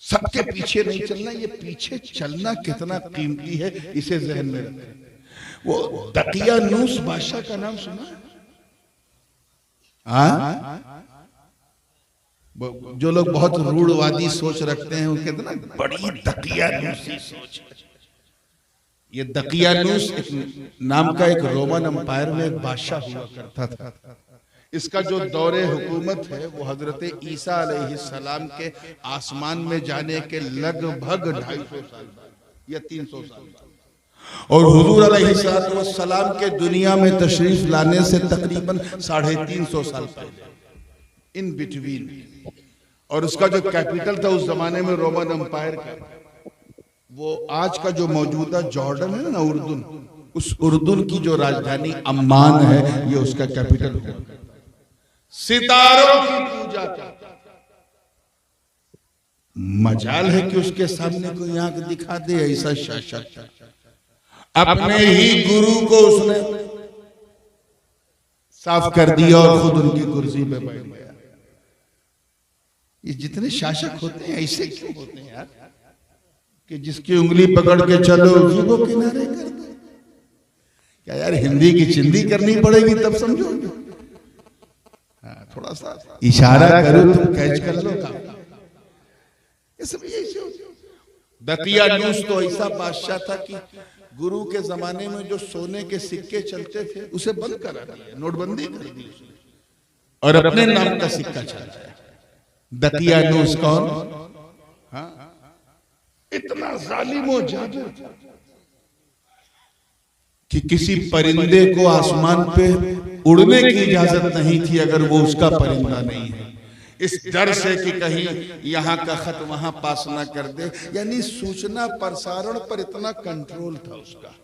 सबके पीछे नहीं चलना, ये पीछे चलना कितना कीमती है, इसे जहन में रखें। वो दकियानूस बादशाह का नाम सुना है? जो लोग बहुत रूढ़वादी सोच रखते हैं, उनके ना बड़ी दकियानूसी सोच। ये दकियानूस नाम का एक रोमन अंपायर में एक बादशाह हुआ करता था। इसका जो दौरे हुकूमत है वो हजरत ईसा अलैहिस्सलाम के आसमान में जाने के लगभग 250 साल या 300 साल, और हुजूर अलैहिस्सलाम के दुनिया में तशरीफ लाने से तकरीबन 350 साल पहले, इन बिटवीन। और उसका जो कैपिटल था उस जमाने में रोमन अंपायर का, वो आज का जो मौजूदा जॉर्डन है ना, उर्दून, उस उर्दून की जो राजधानी अम्मान है, ये उसका कैपिटल है। सितारों की पूजा करता, मजाल है कि उसके सामने कोई आंख दिखा दे ऐसा शासक। अपने ही गुरु को उसने साफ कर दिया और खुद उनकी कुर्सी पे बैठ गया। ये जितने शासक होते हैं ऐसे क्यों होते हैं यार, कि जिसकी उंगली पकड़ के चलो उसी को किनारे कर दो। क्या यार, हिंदी की चिंदी करनी पड़ेगी तब समझोगे? थोड़ा सा इशारा करो तुम कैच कर लो काम। ये सब ऐसे होते। दकियानूस तो ऐसा बादशाह था कि गुरु के जमाने में जो सोने के सिक्के चलते थे उसे बंद करा दिया, नोटबंदी कर दी उसने, और अपने नाम का सिक्का चलाया। दकियानूस कौन? हाँ, इतना जालिम और जादू कि किसी परिंदे को आसमान पे उड़ने की इजाजत नहीं थी अगर वो उसका परिंदा नहीं है, इस डर से कि कहीं यहाँ का खत वहां पास ना कर दे। यानी सूचना प्रसारण पर इतना कंट्रोल था उसका।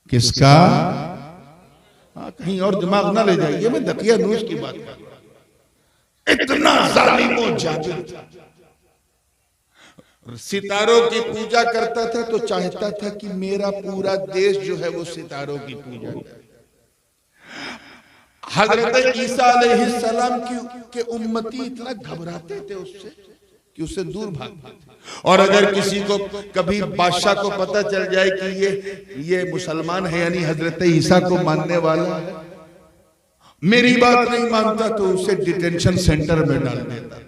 किसका? हाँ, कहीं और दिमाग ना ले जाइए, मैं दकियानूस की बात कर रहा हूं। इतना जालिम और जाबिर था। सितारों की पूजा करता था तो चाहता था कि मेरा पूरा देश जो है वो सितारों की पूजा करे। हजरत ईसा अलैहिस्सलाम के उम्मती इतना घबराते थे उससे कि उससे दूर भागते थे। और अगर किसी को कभी बादशाह को पता चल जाए कि ये मुसलमान है यानी हजरत ईसा को मानने वाला है, मेरी बात नहीं मानता, तो उसे डिटेंशन सेंटर में डाल देता।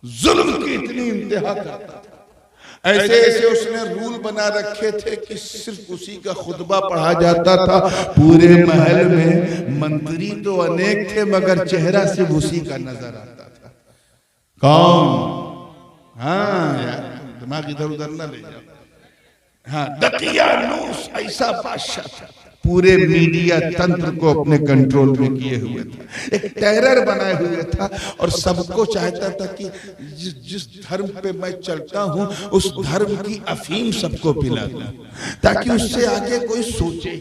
जुल्म की इतनी इंतहा करता था। ऐसे ऐसे उसने रूल बना रखे थे कि सिर्फ उसी का खुतबा पढ़ा जाता था। पूरे महल में मंत्री तो अनेक थे मगर चेहरा सिर्फ उसी का नजर आता था। कौन? हाँ यार, दिमाग इधर उधर ना ले जाओ। हाँ, दकियानूस ऐसा बादशाह था, पूरे मीडिया तंत्र को अपने कंट्रोल में किए हुए था, एक टेरर बनाए हुए था और सबको चाहता था कि जिस धर्म पे मैं चलता हूं उस धर्म की अफीम सबको पिला दूं, ताकि उससे आगे कोई सोचे,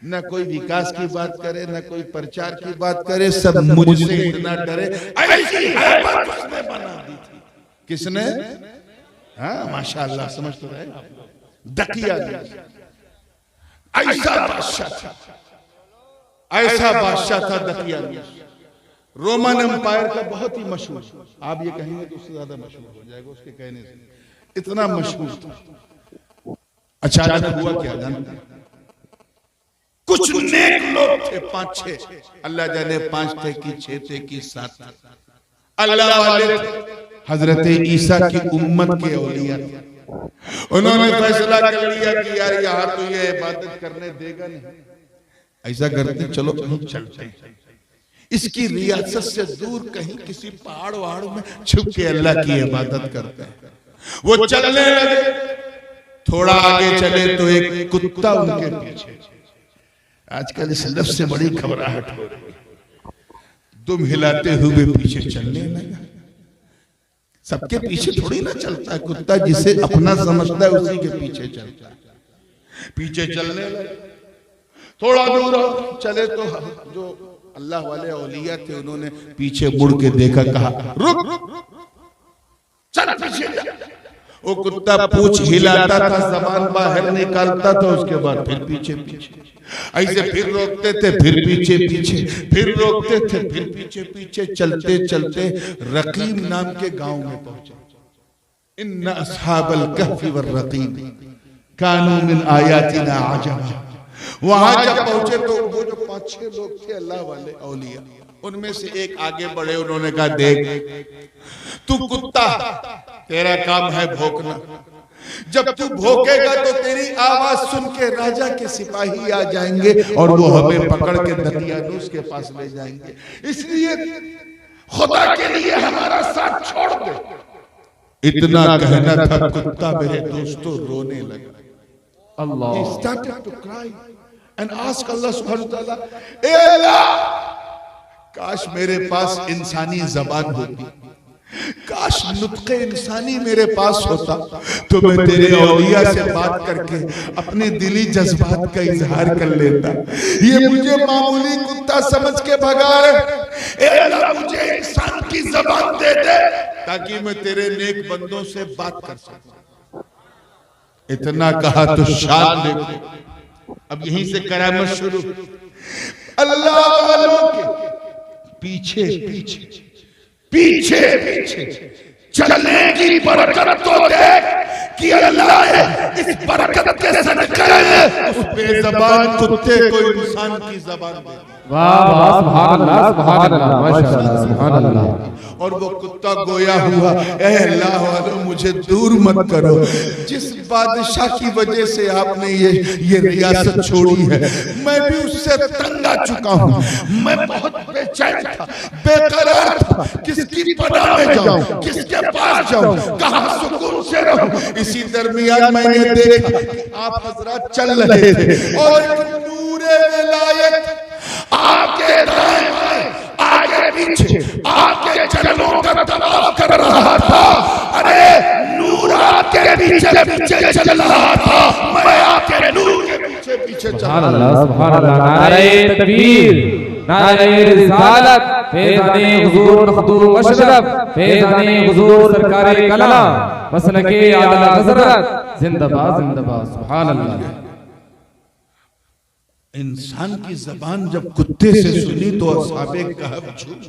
न कोई विकास की बात करे, न कोई प्रचार की बात करे, सब मुझसे इतना डरे। ऐसी हैबत उसने बना दी थी। किसने? हाँ माशाअल्लाह, समझ तो रहे आप। दकिया ऐसा बादशाह था, ऐसा बादशाह था दकियानूस। रोमन एम्पायर का बहुत ही मशहूर, आप ये कहेंगे तो उससे ज्यादा मशहूर हो जाएगा उसके कहने से, इतना मशहूर था। अचानक हुआ क्या जानते हैं? कुछ नेक लोग थे, 5-6, अल्लाह जाने 5 थे कि 6 थे कि 7 थे, अल्लाह वाले थे, हजरत ईसा की उम्मत के औलिया थे। उन्होंने फैसला कर लिया कि यार यहाँ तो ये इबादत करने देगा नहीं, ऐसा करते चलो कहीं चलते हैं, इसकी रियासत से दूर कहीं किसी पहाड़ वहाड़ में छुप के अल्लाह की इबादत करते हैं। वो चलने लगे, थोड़ा आगे चले तो एक कुत्ता उनके पीछे। आजकल इस लफ्ज़ से बड़ी घबराहट हो रही है। दुम हिलाते हुए पीछे चलने लगा। सबके पीछे थोड़ी ना चलता है कुत्ता, जिसे अपना समझता है उसी के पीछे चलता है। पीछे चलने लगे, थोड़ा दूर चले तो जो अल्लाह वाले औलिया थे उन्होंने पीछे मुड़ के देखा, कहा रुक, चल पीछे जा। वो कुत्ता पूंछ हिलाता था, जबान बाहर निकालता था, उसके बाद फिर पीछे पीछे, ऐसे फिर रोकते थे, फिर पीछे पीछे, फिर रोकते थे, फिर पीछे पीछे, चलते चलते रकीम नाम के गांव में पहुंचे। इन्ना अस्हाबल कहफी वर रकीम कानू मिन आयातिना अजबा। वहां जब पहुंचे तो वो जो 5-6 लोग थे अल्लाह वाले औलिया, उनमें से एक आगे बढ़े, उन्होंने कहा देख तू कुत्ता, तेरा काम है भौंकना, जब तू भौंकेगा तो तेरी आवाज सुन के राजा के सिपाही आ जाएंगे और वो हमें पकड़ के दकियानूस के पास ले जाएंगे, इसलिए खुदा के लिए हमारा साथ छोड़ दे। इतना कहना था, कुत्ता मेरे दोस्तों रोने लगा। अल्लाह, He started to cry and ask Allah subhanahu wa ta'ala, ए अल्लाह, काश मेरे पास इंसानी जबान होती, काश नुत्क़े इंसानी मेरे पास होता तो मैं तेरे औलिया से बात करके अपने दिली जज्बात का इजहार कर लेता। ये मुझे मामूली कुत्ता समझ के भगा है। ए अल्लाह, मुझे इंसान की जबान दे दे ताकि मैं तेरे नेक बंदों से बात कर सकूं। इतना कहा तो शान देखो, अब यहीं से करामत शुरू। अल्लाह वालों के पीछे पीछे पीछे पीछे चलने की बरकत तो देख कि अल्लाह इस बरकत के सदक़े उस बेज़बान कुत्ते को इंसान की जबान दे। वाह वाह, सुभान अल्लाह, सुभान अल्लाह, माशाअल्लाह, सुभान अल्लाह। और वो कुत्ता गोया हुआ, ए अल्लाह वालों मुझे दूर मत करो, जिस बादशाह की वजह से आपने ये रियासत छोड़ी है, मैं भी उससे तंग आ चुका हूँ। मैं बहुत बेचैन था, बेकरार था, किसकी पनाह में जाऊं, किसके पास जाऊं, कहां सुकून से रहूं। इसी दरमियान मैंने देखा कि आप हजरत चल रहे थे और नूरे विलायत आगे दाएं आगे पीछे आगे चरणों का तवाफ कर रहा था। अरे नूर आके पीछे पीछे चल रहा था, मैं आके नूर के पीछे पीछे चल सुभान अल्लाह नारे तकबीर नारे रिसालत फैज़ाने हुजूर मखदूम मशरफ फैज़ाने हुजूर सरकार कलाम मसलके आला हजरत जिंदाबाद जिंदाबाद सुभान अल्लाह। इंसान की जबान जब कुत्ते से सुनी तो असहाबे कहफ झूम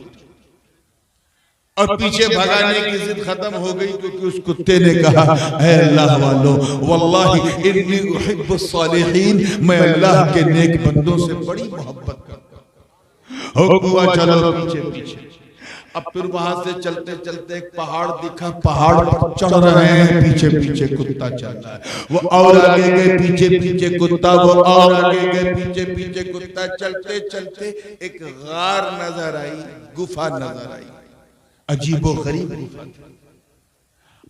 और पीछे भगाने की जिद खत्म हो गई, क्योंकि उस कुत्ते ने कहा, ऐ अल्लाह वालों, वल्लाही इन्नी उहिब्बुस सालिहीन, मैं अल्लाह के नेक बंदों से बड़ी मोहब्बत करता हूं। हुआ चलो पीछे पीछे। अब फिर वहां से चलते चलते एक पहाड़ दिखा, पहाड़ पर चढ़ रहे हैं, पीछे पीछे कुत्ता चल रहा है। वो और आगे गए, पीछे पीछे कुत्ता, वो और आगे गए, पीछे पीछे कुत्ता। चलते चलते एक गार नजर आई, गुफा नजर आई, अजीबो गरीब गुफा थी।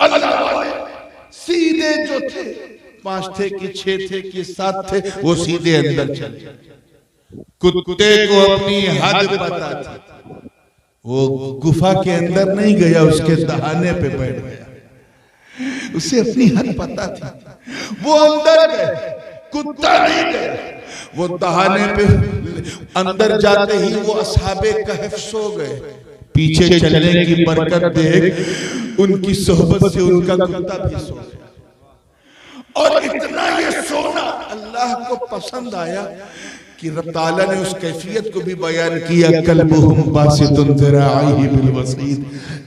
अल्लाह वाले सीधे जो थे, 5 थे कि 6 थे कि 7 थे, वो सीधे अंदर चले। कुत्ते को अपनी हद पता थी, वो गुफा के अंदर नहीं गया, उसके दहाने पे बैठ गया। उसे अपनी हद पता थी, वो अंदर गए, कुत्ता नहीं गया। वो दहाने पे अंदर जाते ही वो असहाबे कहफ सो गए। पीछे चलने की बरकत देख उनकी सोहबत से उनका कुत्ता भी सो गया। और इतना ये सोना अल्लाह को पसंद आया कि रब ताला ने उस कैफियत को भी बयान किया, कल्बुहुम बासितुन ज़राइहि बिल वसीद,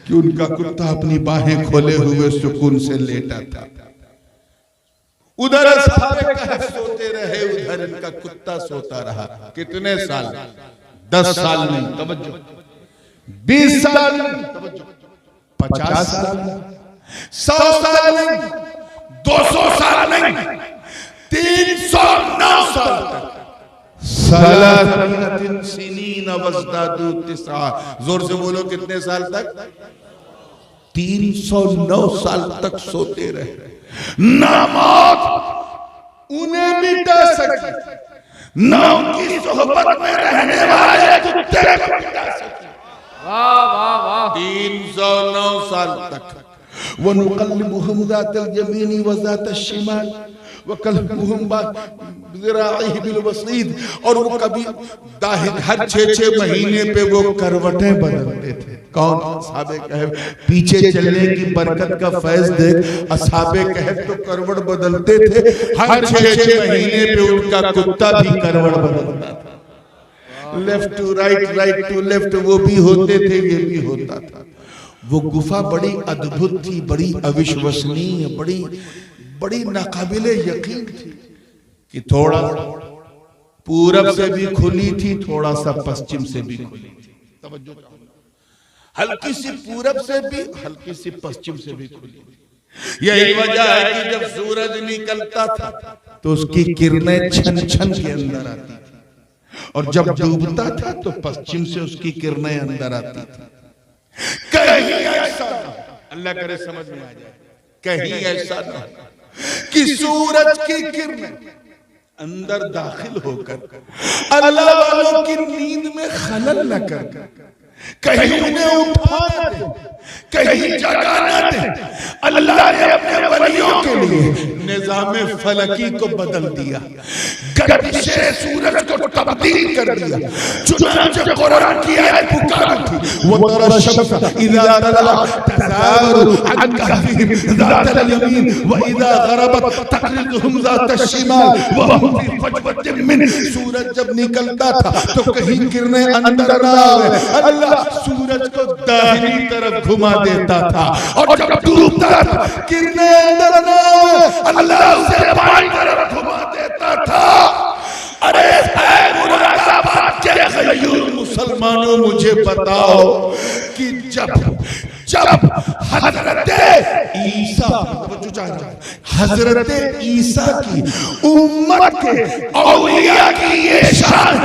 कि उनका कुत्ता अपनी बाहें खोले हुए सुकून से लेटा था। उधर असहाबे कहफ सोते रहे, उधर इनका कुत्ता सोता रहा। कितने साल? 10 साल नहीं, तवज्जो, 20 साल नहीं, 50 साल नहीं, 100 साल नहीं, 200 साल नहीं, 309 साल तक। सलासीन सिनीन वज़दादू तिस्आ, जोर से बोलो, कितने साल तक? 309 साल तक सोते रहे। ना मौत उन्हें मिटा सकी, ना उनकी सोहबत में रहने वाले कुत्ते को मिटा सकी। वाह वाह वाह। 309 साल तक। वनुक़ल्लिबुहुम ज़ातल यमीनी व ज़ातल शिमाल वकल्बुहुम ज़राइहि बिल वसीद, और वो कभी हर 6-6 महीने पे वो करवटें बदलते थे। कौन? असहाबे कहफ। पीछे चलने की बरकत का फैज़ देख, असहाबे कहफ तो करवट बदलते थे, हर 6-6 महीने पे उनका कुत्ता भी करवट बदलता था। Left to right, right to left, वो भी होते थे, ये भी होता था। वो गुफा बड़ी अद्भुत थी, बड़ी अविश्वसनीय, बड़ी नाकाबिले यकीन थी कि थोड़ा पूरब से भी खुली थी, थोड़ा सा पश्चिम से भी खुली थी। तवज्जो, हल्की सी पूरब से भी, हल्की सी पश्चिम से भी खुली थी। यही वजह है कि जब सूरज निकलता था तो उसकी किरणें छन छन के अंदर आती थी, और जब डूबता था तो पश्चिम से उसकी किरणें अंदर आती थी। कहीं ऐसा ना, अल्लाह करे समझ में आ जाए, कहीं ऐसा ना कि सूरज की किरणें अंदर दाखिल होकर अल्लाह वालों की नींद में खलल न कर, कहीं उन्हें उठा न दे, कहीं जगा न दे। अल्लाह ने अपने वलियों के लिए निज़ाम फलकी को बदल दिया, गर्दिश सूरज को तब्दील कर दिया। चुनांचे कुरान की आयत पुकार थी, वो तरा शम्स इज़ा तला तज़ावरु अन कहफिहिम ज़ातल यमीन व इज़ा गरबत तक़रिज़ुहुम ज़ातल शिमाल व हुम फी फजवतिन मिन। सूरज जब निकलता था तो कहीं किरणें अंदर ना आवे, अल्लाह सूरज को दाहिनी तरफ घुमा देता था, और जब डूबता था किरणें अंदर ना आवे, अल्लाह उसे बाईं तरफ घुमा देता था। अरे मुरादाबाद के गयूर मुसलमानों, मुझे बताओ कि जब हजरत ईसा की उम्मत के औलिया की ये शान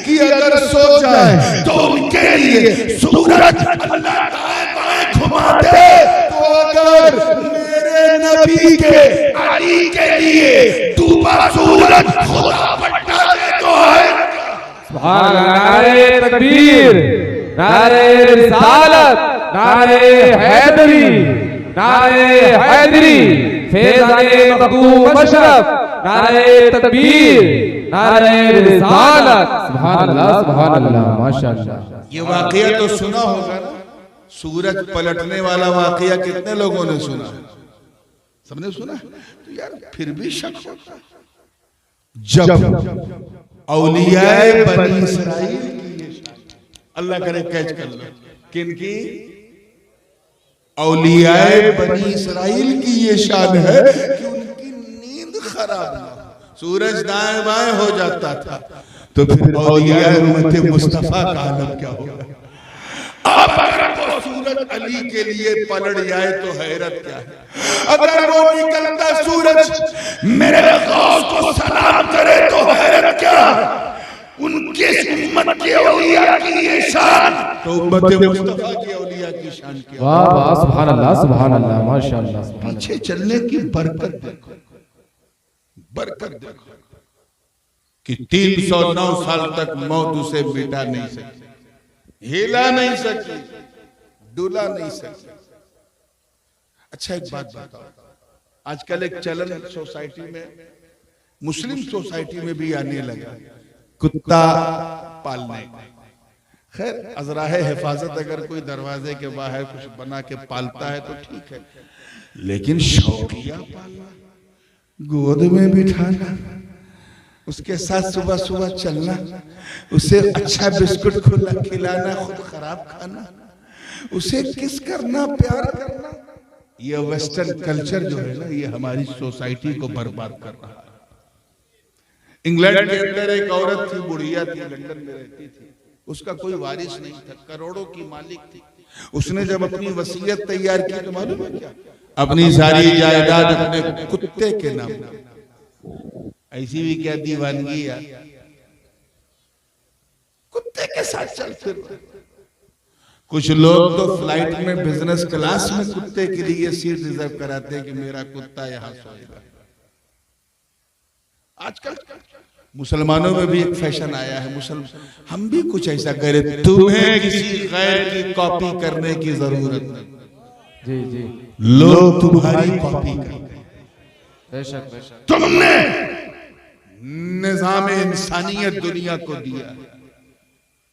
कि अगर सो जाए तो उनके लिए सूरज अल्लाह दाएं घुमा दे, तो अगर मेरे नबी के अली के लिए डूबा सूरज खुदा पलटा दे तो है। सुभान अल्लाह। नारे तकबीर, नारे रिसालत, नारे हैदरी, नारे हैदरी, फैज़ाने मखदूम मशरफ, नारे तकबीर, नारे रिसालत। सुभान अल्लाह, माशाअल्लाह। ये वाकया तो सुना होगा ना, सूरज पलटने वाला वाकया कितने लोगों ने सुना? सबने सुना? तो यार फिर भी शक होता है। जब औलियाए बनी इस्राइल की ये शान, अल्लाह करे कैच कर लो, किनकी? औलियाए बनी इस्राइल की ये शान है कि उनकी नींद खराब ना हो। सूरज दाएं बाएं हो जाता था तो फिर औलियाए उम्मत मुस्तफा का आलम क्या होगा? अब अगर वो सूरज अली के लिए पलट जाए तो हैरत क्या है? अगर वो निकलता सूरज मेरे गौस को सलाम करे तो हैरत क्या? उनके उम्मत के औलिया की ये शान तो उम्मत मुस्तफा की औलिया की शान क्या? वाह वाह, सुभान अल्लाह, माशाअल्लाह। पीछे चलने की बरकत देखो, बरकत देखो कि 309 साल तक मौत उसे मिटा नहीं सकती, हिला नहीं सकती, डुला नहीं सकती। अच्छा एक बात बताओ, आजकल एक चलन सोसाइटी में, मुस्लिम सोसाइटी में भी आने लगा कुत्ता पालने। खैर अजराहे हिफाजत अगर कोई दरवाजे के बाहर कुछ बना के पालता है तो ठीक है, लेकिन शौकिया पालना, गोद में बिठाना, उसके साथ सुबह सुबह चलना, उसे अच्छा बिस्कुट खिलाना, खुद खराब खाना, उसे किस करना, प्यार करना, ये वेस्टर्न कल्चर जो है ना, ये हमारी सोसाइटी को बर्बाद कर रहा है। इंग्लैंड के अंदर एक औरत थी, बुढ़िया थी, लंदन में रहती थी, उसका कोई वारिस नहीं था, करोड़ों की मालिक थी। उसने जब अपनी वसीयत तैयार की तो मालूम है क्या? अपनी सारी जायदाद अपने कुत्ते के नाम। ऐसी भी क्या दीवानगी यार, कुत्ते के साथ चल फिर। कुछ लोग तो फ्लाइट में बिजनेस क्लास में कुत्ते के लिए सीट रिजर्व कराते हैं कि मेरा कुत्ता यहां सोएगा। आजकल मुसलमानों में भी एक फैशन आया है, हम भी कुछ ऐसा करें, तुम्हें किसी गैर की कॉपी करने की जरूरत नहीं। जी जी, लोग तुम्हारी कॉपी करते हैं। बेशक बेशक। तुमने निजाम इंसानियत दुनिया को दिया,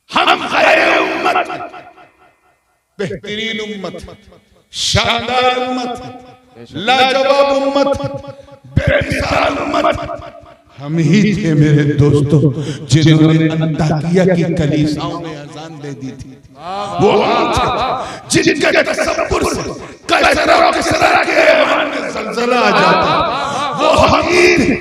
हम खैर उम्मत, बेहतरीन उम्मत, शानदार उम्मत, लाजवाब उम्मत, बेमिसाल उम्मत हम ही थे मेरे दोस्तों, जिन्होंने अंताकिया की कलीसियाओं में अजान दे दी थी। वो हम थे जिनके तसव्वुर से कैसर और किसरा के ऐवान में ज़लज़ला आ जाता। वो हम ही थे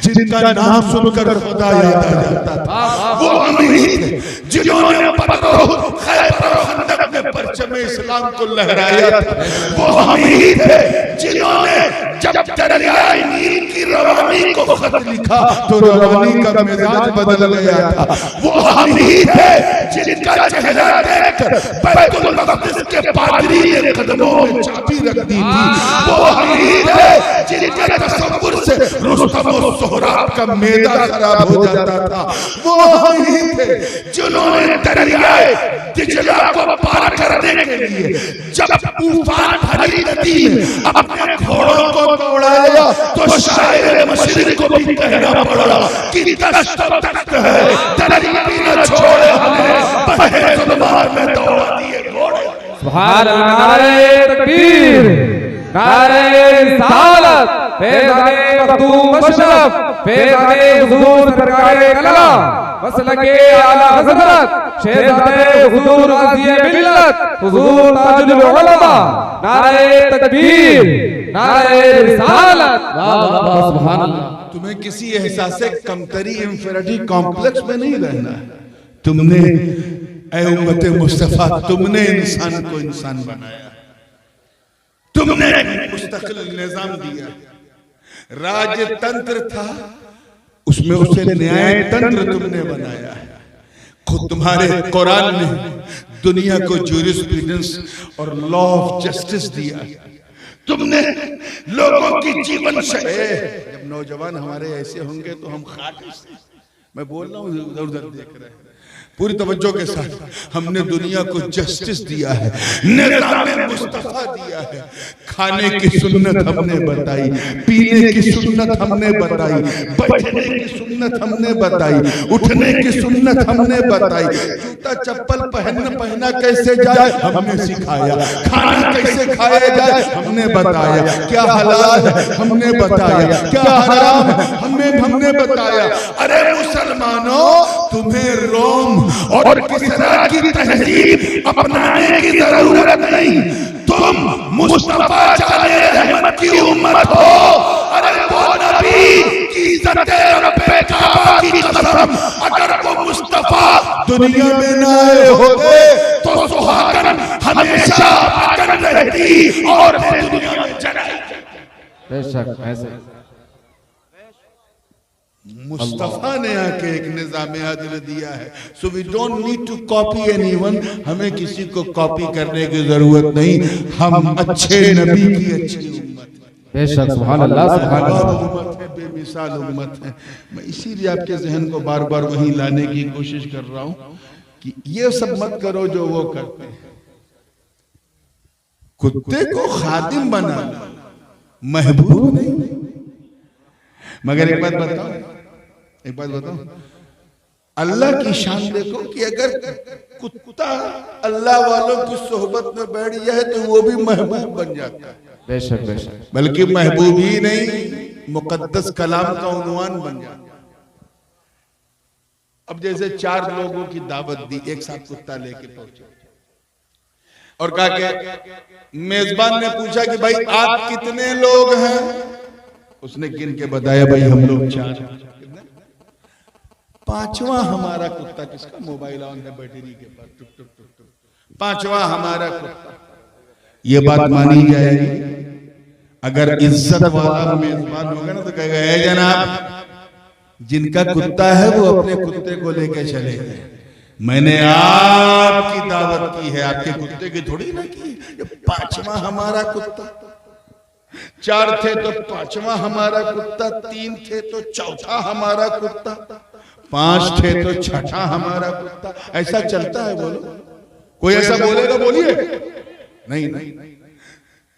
जिनका नाम सुनकर खुदा याद आ जाता था। वो हम ही थे जिन्होंने बदर और खैबर और खंदक में परचम इस्लाम को लहराया था। वो हम ही थे जिन्होंने जब दरियाए नील की रवानी को खत लिखा तो रवानी का मिजाज बदल गया था। वो हम ही थे जिनका चेहरा देखकर बैतुल मक़दिस के पादरी ने कदमों में चाबी रख दी थी। वो हम ही थे जिनके तसव्वुर से रुस्तम और सोहराब का मैदा खराब हो जाता था। वो हम ही थे जिन्होंने दरियाए दिजला को पार करने के लिए जब तूफान भरी नदी में अपने घोड़ों को दौड़ाया तो शायर मशरिक को भी कहना पड़ा कि दस्त दस्त है, दरिया भी न छोड़े हमें, बहे ज़ुल्मात में दौड़ा दिए घोड़े। सुभान अल्लाह, नारे तकबीर, नारे रिसालत, फैज़ाने मखदूम अशरफ, फैज़ाने हुज़ूर सरकारे कलम, मसलके आला हज़रत, शहज़ादे हुज़ूर गाज़ी मिल्लत, हुज़ूर ताजुल उलमा, नारे तकबीर, नारे रिसालत। वाह वाह, सुभान अल्लाह। तुम्हें किसी एहसासे कमतरी इंफिनिटी कॉम्प्लेक्स में नहीं रहना है। तुमने ऐ उम्मत मुस्तफा, तुमने इंसान को इंसान बनाया, तुमने मुस्तकिल निजाम दिया। राजतंत्र था, उसमें उसे न्याय तंत्र तुमने बनाया। खुद तुम्हारे कुरान ने दुनिया को ज्यूरिस्प्रूडेंस और लॉ ऑफ जस्टिस दिया। तुमने लोगों की जीवन शैली, जब नौजवान हमारे ऐसे होंगे तो हम खाक, मैं बोल रहा हूँ, उधर उधर देख रहे हैं, पूरी तवज्जो के साथ। हमने दुनिया को जस्टिस दिया है, निज़ाम मुस्तफा दिया है। खाने की सुन्नत हमने बताई, पीने की सुन्नत हमने बताई, बैठने की सुन्नत हमने बताई, उठने की सुन्नत हमने बताई, जूता चप्पल पहना कैसे जाए हमने सिखाया, खाना कैसे खाया जाए हमने बताया, क्या हलाल है हमने बताया, क्या हराम है हमने बताया। अरे मुसलमानों, तुम्हें रोम और किसरा की तहजीब अपनाने की जरूरत नहीं, तुम मुस्तफा जाने रहमत की उम्मत हो। अरे वो नबी की इज्जते रब्बे काबा की कसम, अगर वो मुस्तफा दुनिया में न आए होते तो सुहागन हमेशा आगन रहती और दुनिया में जलाई। बेशक ऐसे मुस्तफा ने आके एक निज़ाम अदल दिया है। So we don't need to copy anyone, हमें किसी को कॉपी करने की जरूरत नहीं। हम अच्छे नबी की अच्छी उम्मत है। बेशक सुभान अल्लाह, सुभान अल्लाह। उम्मत है, बेमिसाल उम्मत है। मैं इसीलिए आपके जहन को बार बार वहीं लाने की कोशिश कर रहा हूं कि ये सब मत करो जो वो करते हैं। कुत्ते को खादिम बना, महबूब नहीं। मगर एक बात बताओ, अल्लाह की शान देखो कि अगर कुत्ता अल्लाह वालों की सोहबत में बैठ जाए तो वो भी महबूब बन जाता है। बेशक बेशक, बल्कि महबूब ही नहीं, मुकद्दस कलाम का उन्वान बन जाता है। अब जैसे 4 लोगों की दावत दी, एक साथ कुत्ता लेके पहुंचे और कहा कि मेजबान ने पूछा कि भाई आप कितने लोग हैं? उसने गिन के बताया, भाई हम लोग 4। 5वां हमारा कुत्ता, किसका मोबाइल ऑन है बैटरी के पास, टुक टुक टुक टुक, 5वां हमारा कुत्ता। ये बात मानी जाएगी अगर इज्जत वाला मेजबान होगा ना तो कहेगा, है जनाब, जिनका कुत्ता है वो अपने कुत्ते को लेकर चले गए, मैंने आपकी दावत की है, आपके कुत्ते की थोड़ी ना की। 5वां हमारा कुत्ता, 4 थे तो 5वां हमारा कुत्ता, 3 थे तो 4था हमारा कुत्ता, 5 थे तो 6ठा हमारा कुत्ता। ऐसा चलता है? बोलो, कोई ऐसा बोलेगा? बोलिए। नहीं।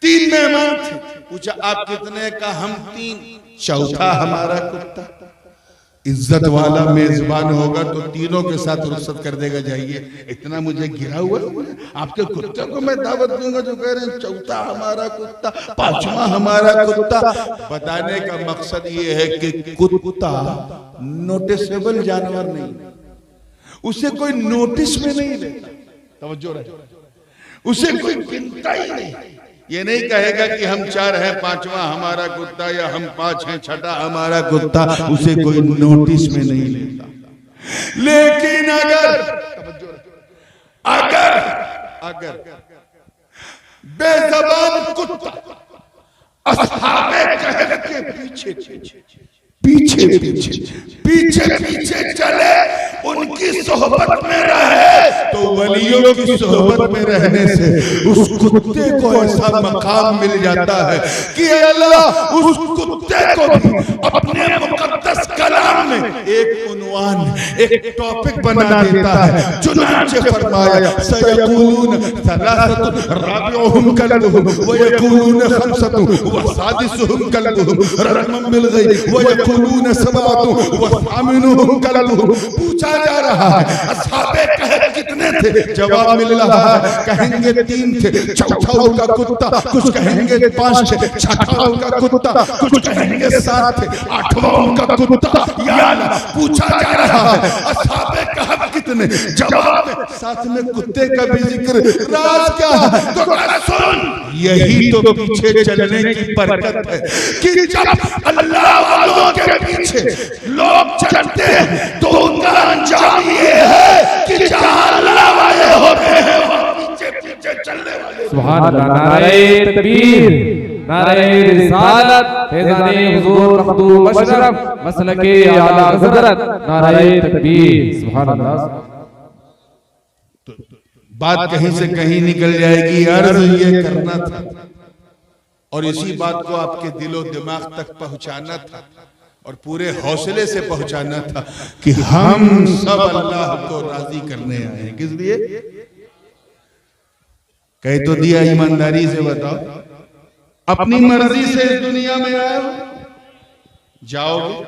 3 मेहमान थे, पूछा आप कितने का? हम 3, 4था हमारा कुत्ता। इज्जत वाला मेजबान होगा तो तीनों के साथ रुखसत कर देगा, जाइए, इतना मुझे गिरा हुआ है, आपके कुत्ते को मैं दावत दूंगा जो कह रहे हैं 4था हमारा कुत्ता, 5वां हमारा कुत्ता। बताने का मकसद ये है कि कुत्ता नोटिसेबल जानवर नहीं, उसे कोई नोटिस में नहीं लेता, तवज्जो रहे, उसे कोई गिनता ही नहीं। ये नहीं कहेगा कि हम 4 हैं, 5वां हमारा कुत्ता, या हम 5 हैं, 6ठा हमारा कुत्ता, उसे कोई नोटिस में नहीं लेता। लेकिन अगर बेज़बान कुत्ता अस्हाबे कहफ के पीछे चले, उनकी सोहबत में रहे, तो वलियों की सोहबत में रहने से उस कुत्ते को ऐसा मकाम मिल जाता है कि अल्लाह उस कुत्ते को भी अपने मुकद्दस कलाम में एक उन्वान, एक टॉपिक बना देता है। चुनांचे फरमाया, सयक़ूलून सलासतुन राबिउहुम कल्बुहुम व यक़ूलून खमसतुन व सादिसुहुम कल्बुहुम रक़मन मिल गई व यक़ूलून सबअतुन व सामिनुहुम कल्बुहुम। पूछा जा रहा है असहाबे कहफ कितने थे? जवाब मिल रहा है, कहेंगे 3 थे, 4था उनका कुत्ता, कुछ कहेंगे 5 थे, 6ठा उनका कुत्ता, कुछ कहेंगे 7 थे, 8वां उनका कुत्ता। या अल्लाह, पूछा जा रहा है असहाबे कहफ कितने? जवाब साथ में कुत्ते का भी जिक्र। राज क्या है? तो सुन, यही तो पीछे चलने की बरकत है कि जब अल्लाह वालों के पीछे लोग चलते हैं तो उनका अंजाम ये है कि जहां अल्लाह वाले होते हैं वहां पीछे चलने वाले। सुभान अल्लाह, नारे तकबीर, नारे रिसालत, फैज़ाने हुजूर मखदूम अशरफ, मसलके आला हज़रत, नारे तकबीर, सुभान अल्लाह। बात कहीं से कहीं निकल जाएगी, अर्ज़ ये करना था और इसी बात को आपके दिलो दिमाग तक पहुंचाना था और पूरे हौसले से पहुंचाना था कि हम सब अल्लाह को राजी करने आए हैं। किस लिए? कह तो दिया, ईमानदारी से बताओ, अपनी मर्जी से इस दुनिया में आए हो, जाओगे?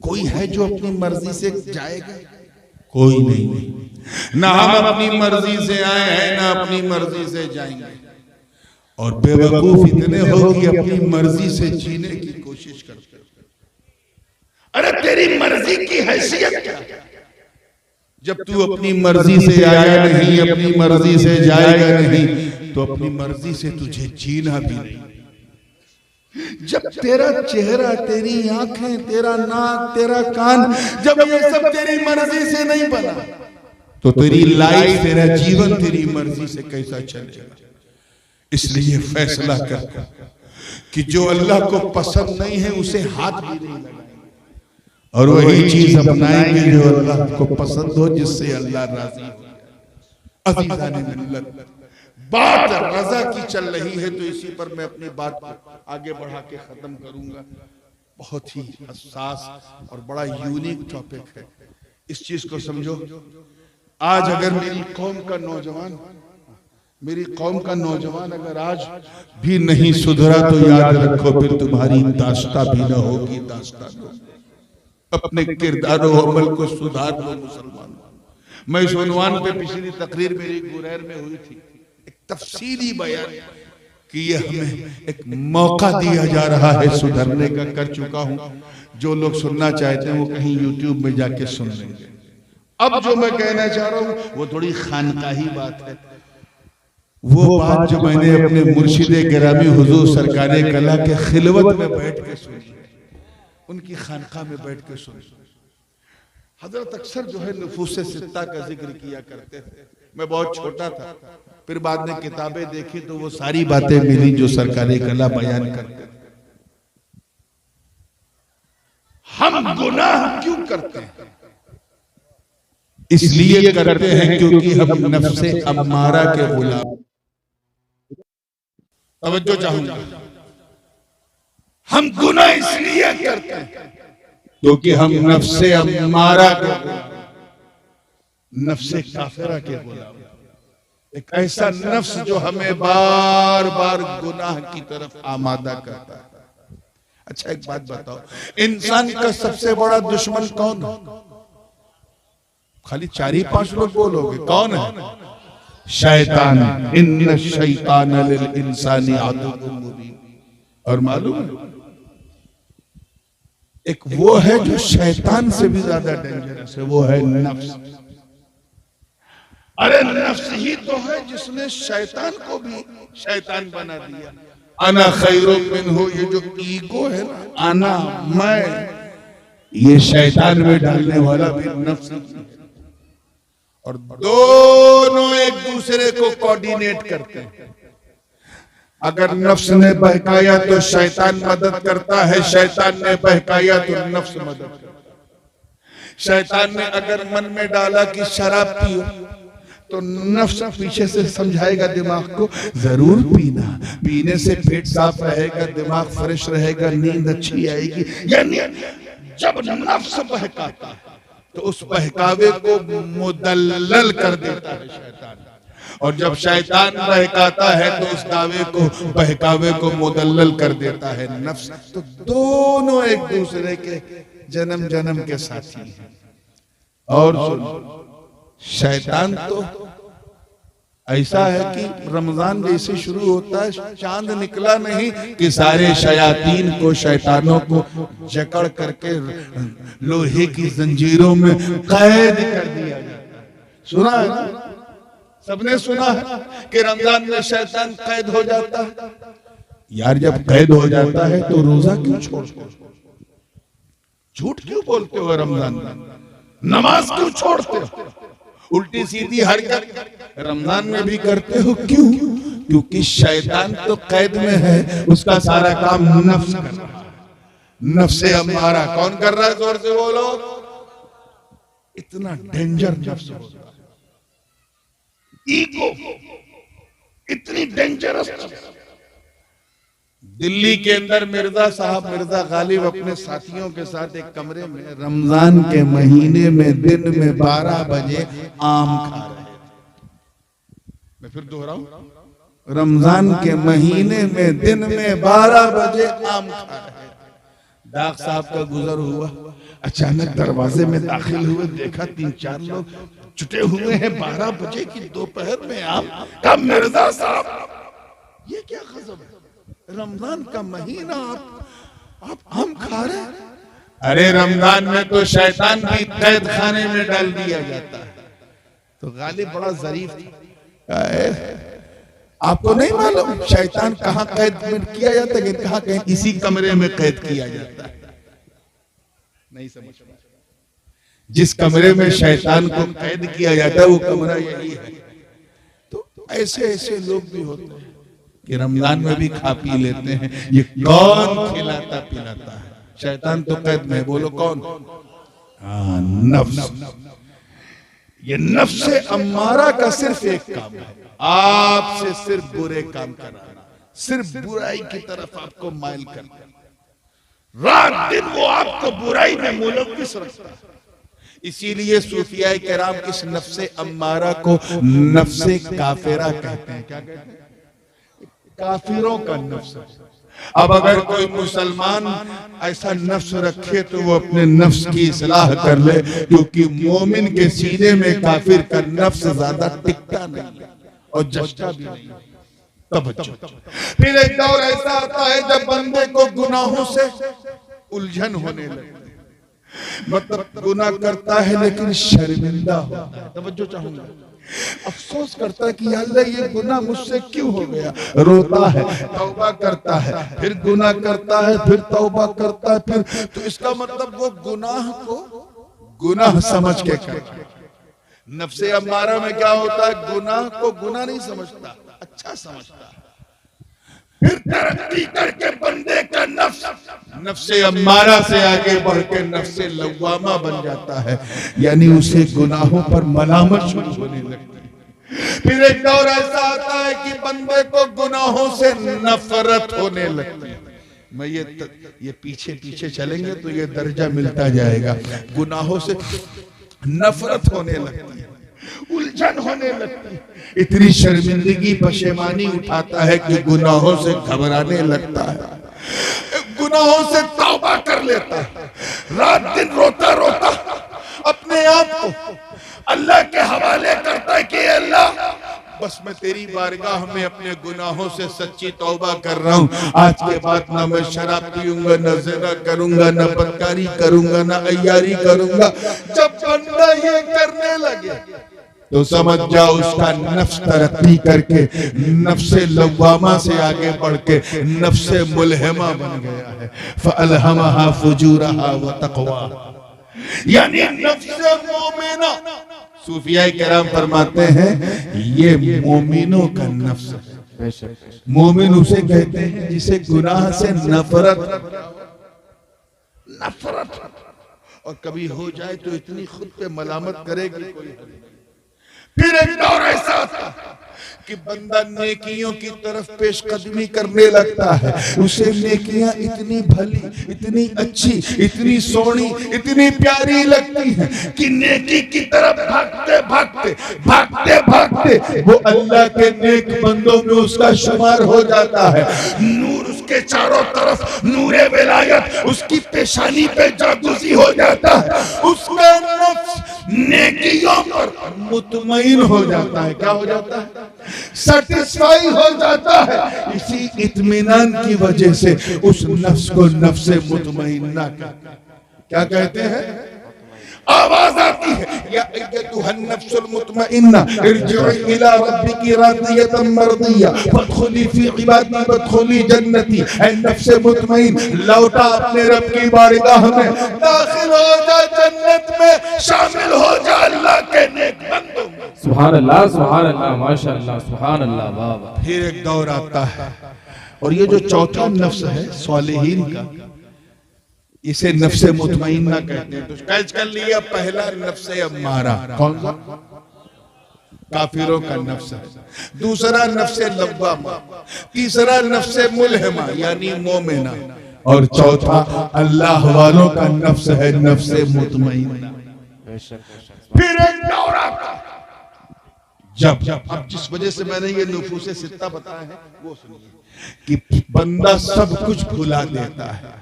कोई है जो अपनी मर्जी से जाएगा? कोई नहीं। ना हम अपनी मर्जी से आए हैं, ना अपनी मर्जी से जाएंगे। और बेवकूफ इतने हो कि अपनी मर्जी से जीने की कोशिश करते। अरे तेरी मर्जी की हैसियत क्या? जब तू अपनी मर्जी से आया नहीं, अपनी मर्जी से जाएगा नहीं, तो अपनी मर्जी से तुझे जीना भी नहीं। जब तेरा चेहरा, तेरी आंखें, तेरा नाक, तेरा कान, जब ये सब तेरी मर्जी से नहीं बना, तो तेरी लाइफ, तेरा जीवन तेरी मर्जी से कैसा चलेगा? इसलिए फैसला कर कि जो अल्लाह को पसंद नहीं है उसे हाथ भी नहीं लगाएंगे, और वही चीज अपनाएंगे जो अल्लाह को पसंद हो, जिससे अल्लाह राजी हो। अज़ीज़ान मिल्लत, बात रजा की चल रही है, तो इसी पर मैं अपनी बात आगे बढ़ा के खत्म करूंगा। बहुत ही हसास और बड़ा यूनिक टॉपिक है, इस चीज को समझो। आज अगर मेरी कौम का नौजवान अगर आज भी नहीं सुधरा, तो याद रखो फिर तुम्हारी दास्ता भी न होगी, दास्ता न होगी। अपने किरदार और अमल को सुधार लो मुसलमान। मैं इस उन्वान पे पिछली तकरीर मेरी गुरैर में हुई थी, एक तफसीली बयान कि ये हमें एक मौका दिया जा रहा है सुधरने का, कर चुका हूं। जो लोग सुनना चाहते हैं वो कहीं यूट्यूब में जाके सुन लेंगे। अब जो मैं कहना चाह रहा हूं वो थोड़ी खानकाही बात है। वो बात जो मैंने अपने मुर्शिदे गिरामी हुजूर सरकारे कला के खिलवत में बैठ के सुनी, उनकी खानका में बैठ के सुनी। हजरत अक्सर जो है नुफूस सित्ता का जिक्र किया करते थे। मैं बहुत छोटा था, फिर बाद में किताबें देखी तो वो सारी बातें मिली जो सरकारे कला बयान करते थे। हम गुनाह क्यों करते हैं? इसलिए करते हैं क्योंकि हम नफ्से अम्मारा के गुलाम। तवज्जो चाहूंगा, हम गुनाह इसलिए करते हैं क्योंकि हम नफ्से अम्मारा के गुलाम, नफ्से काफिरा के गुलाम। एक ऐसा नफ्स जो हमें बार बार गुनाह की तरफ आमादा करता है। अच्छा एक बात बताओ, इंसान का सबसे बड़ा दुश्मन कौन है? खाली 4-5 लोग बोलोगे, कौन है? शैतान। इन्न शैतान लिल इंसानी अदुव्वुन मुबीन। और मालूम है एक वो है जो शैतान से भी ज्यादा डेंजरस है, वो है नफ्स। अरे नफ्स ही तो है जिसने शैतान को भी शैतान बना दिया। अना खैरुम मिन्हु, ये जो ईगो है ना, अना, मैं, ये शैतान में डालने वाला भी नफ्स है। और दोनों एक दूसरे को कोऑर्डिनेट करते हैं। अगर नफ्स ने बहकाया तो शैतान मदद करता है, शैतान ने बहकाया तो नफ्स मदद करता है। शैतान ने अगर मन में डाला कि शराब पियो, तो नफ्स पीछे से समझाएगा दिमाग को जरूर पीना, पीने से पेट साफ रहेगा, दिमाग फ्रेश रहेगा, नींद अच्छी आएगी। यानी जब नफ्स बहकाता है तो उस बहकावे को मुदल्लल कर देता है शैतान, और जब शैतान बहकाता है तो उस दावे को, बहकावे को मुदल्लल कर देता है नफ्स। तो दोनों एक दूसरे के जन्म जन्म के साथी हैं। और शैतान तो ऐसा है कि रमजान जैसे शुरू होता है, चांद निकला नहीं कि सारे शयातीन को, शैतानों को जकड़ करके लोहे की जंजीरों में कैद कर दिया जाता है। सुना है ना? सबने सुना है कि रमजान में शैतान कैद हो जाता है। यार जब कैद हो जाता है तो रोजा क्यों छोड़ते हो? झूठ क्यों बोलते हो? रमजान में नमाज क्यों छोड़ते हो? उल्टी सीधी हरकत रमजान में भी करते हो, क्यों? क्योंकि शैतान तो कैद में है, उसका सारा काम नफ्स कर रहा है। नफ्से अम्मारा कौन कर रहा है? जोर से बोलो। इतना डेंजर नफ्स होता है, ईगो इतनी डेंजरस। दिल्ली के अंदर मिर्जा साहब मिर्जा गालिब अपने साथियों के साथ एक कमरे में रमजान के महीने में दिन में 12 बजे आम खा रहे थे। मैं फिर दोहराऊं, रमजान के महीने में दिन में 12 बजे आम खा रहे थे। डाक साहब का गुजर हुआ, अचानक दरवाजे में दाखिल हुए, देखा 3-4 लोग जुटे हुए हैं 12 बजे की दोपहर में आम का। मिर्जा साहब ये क्या गजब है, रमजान का महीना आप आम खा रहे हैं? अरे रमजान में तो शैतान भी कैद खाने में डाल दिया जाता है। तो गालिब बड़ा जरीफ था, आपको नहीं मालूम शैतान कहाँ कैद में किया जाता है? कहाँ कहीं इसी कमरे में कैद किया जाता है। नहीं समझ, जिस कमरे में शैतान को कैद किया जाता है वो कमरा यही है। तो ऐसे ऐसे लोग भी होते हैं कि रमजान में भी खा पी लेते हैं। ये कौन खिलाता पिलाता है? शैतान तो कैद में, बोलो कौन? हाँ, नफ्स। ये नफ्स अम्मारा का सिर्फ एक काम है, आपसे सिर्फ बुरे काम कराना, सिर्फ बुराई की तरफ आपको माइल करना। रात दिन वो आपको बुराई में मुलव्विस रखता है। इसीलिए सूफियाए किराम इस नफ्स अम्मारा को नफ्स काफिरा कहते हैं। क्या कहते हैं? काफिरों का नफ्स। अब अगर कोई मुसलमान ऐसा नफ्स रखे तो वो अपने नफ्स की इस्लाह कर ले, क्योंकि मोमिन के सीने में काफिर का नफ्स ज्यादा टिकता नहीं और जचता भी नहीं। फिर एक दौर ऐसा आता है जब बंदे को गुनाहों से उलझन होने लगती है, मतलब गुनाह करता है लेकिन शर्मिंदा होता है। तवज्जो चाहूंगा, अफसोस करता है कि अल्लाह ये गुनाह मुझसे क्यों हो गया। रोता है, तौबा करता है, फिर गुनाह करता है, फिर तौबा करता है, फिर तो इसका मतलब वो गुनाह को गुनाह समझ के करता है। नफ्से अम्मारा में क्या होता है? गुनाह को गुनाह नहीं समझता, अच्छा समझता है। फिर तरक्की करके बंदे का नफ्से अम्मारा से आगे बढ़ के नफ्से लव्वामा बन जाता है, यानी उसे गुनाहों पर मलामत शुरू होने लगती है। फिर एक दौर ऐसा आता है कि बंदे को गुनाहों से नफरत होने लगती है। मैं ये पीछे पीछे चलेंगे तो ये दर्जा मिलता जाएगा। गुनाहों से नफरत होने लगती है, उलझन होने लगती है, इतनी शर्मिंदगी पशेमानी उठाता है कि गुनाहों से घबराने लगता है, गुनाहों से तौबा कर लेता है। रात दिन रोता रोता अपने आप को अल्लाह के हवाले करता है कि अल्लाह बस मैं तेरी बारगाह में अपने गुनाहों से सच्ची तौबा कर रहा हूँ। आज के बाद ना मैं शराब पीऊंगा, न ज़िना करूंगा, न बदकारी करूंगा, न अय्यारी करूंगा। जब बंदा ये करने लगे तो समझ जाओ उसका नफ्स तरक्की करके नफ्से लव्वामा से आगे बढ़ के नफ्से मुल्हिमा बन गया है। फ़अल्हमहा फुजूरहा व तक़वा, यानी नफ्से मोमिना। सूफियाए किराम फरमाते हैं ये मोमिनों का नफ्स है। मोमिन उसे कहते हैं जिसे गुनाह से नफरत और कभी हो जाए तो इतनी खुद पे मलामत करेगी। फिर एक दौर ऐसा आता कि बंदा नेकियों की तरफ पेशकदमी करने लगता है। उसे नेकियां इतनी भली, इतनी अच्छी, इतनी सोहनी, इतनी प्यारी लगती हैं कि नेकी की तरफ भागते भागते भागते भागते वो अल्लाह के नेक बंदों में उसका शुमार हो जाता है। नूर उसके चारों तरफ, नूरे विलायत उसकी पेशानी पे जागूसी हो जाता है। उसका नफ्स नेकियों पर मुतमईन हो जाता है। क्या हो जाता है? सेटिस्फाई हो जाता है। इसी इत्मीनान की वजह से उस नफ्स को नफ्से मुतमईन्ना क्या कहते हैं? आवाज आती है या अय्यतुहन नफ्सुल मुतमइन्ना इरजिई इला रब्बिकी रादियतन मर्दिया फदखुली फी इबादी वदखुली जन्नती। ऐ नफ्स मुतमइन, लौटा अपने रब की बारगाह में, दाखिल हो जा जन्नत में, शामिल हो जा अल्लाह के नेक बंदों में। सुभान अल्लाह, माशाअल्लाह, सुभान अल्लाह, वाह वाह। फिर एक दौर आता है और ये जो चौथा नफ्स है सालिहीन का, इसे नफ्से मुतमइन्ना कहते हैं। तो कैच कर लिया, पहला नफ्से अम्मारा कौन सा? काफिरों का नफ्स है, दूसरा नफ्से लव्वामा, तीसरा नफ्से मुल्हिमा यानी मोमिना, और चौथा अल्लाह वालों का नफ्स है नफ्से मुतमइन्ना। फिर एक दौर आता है जब अब जिस वजह से मैंने ये नुफूसे सित्ता बताया है वो सुनिए कि बंदा सब कुछ भुला देता है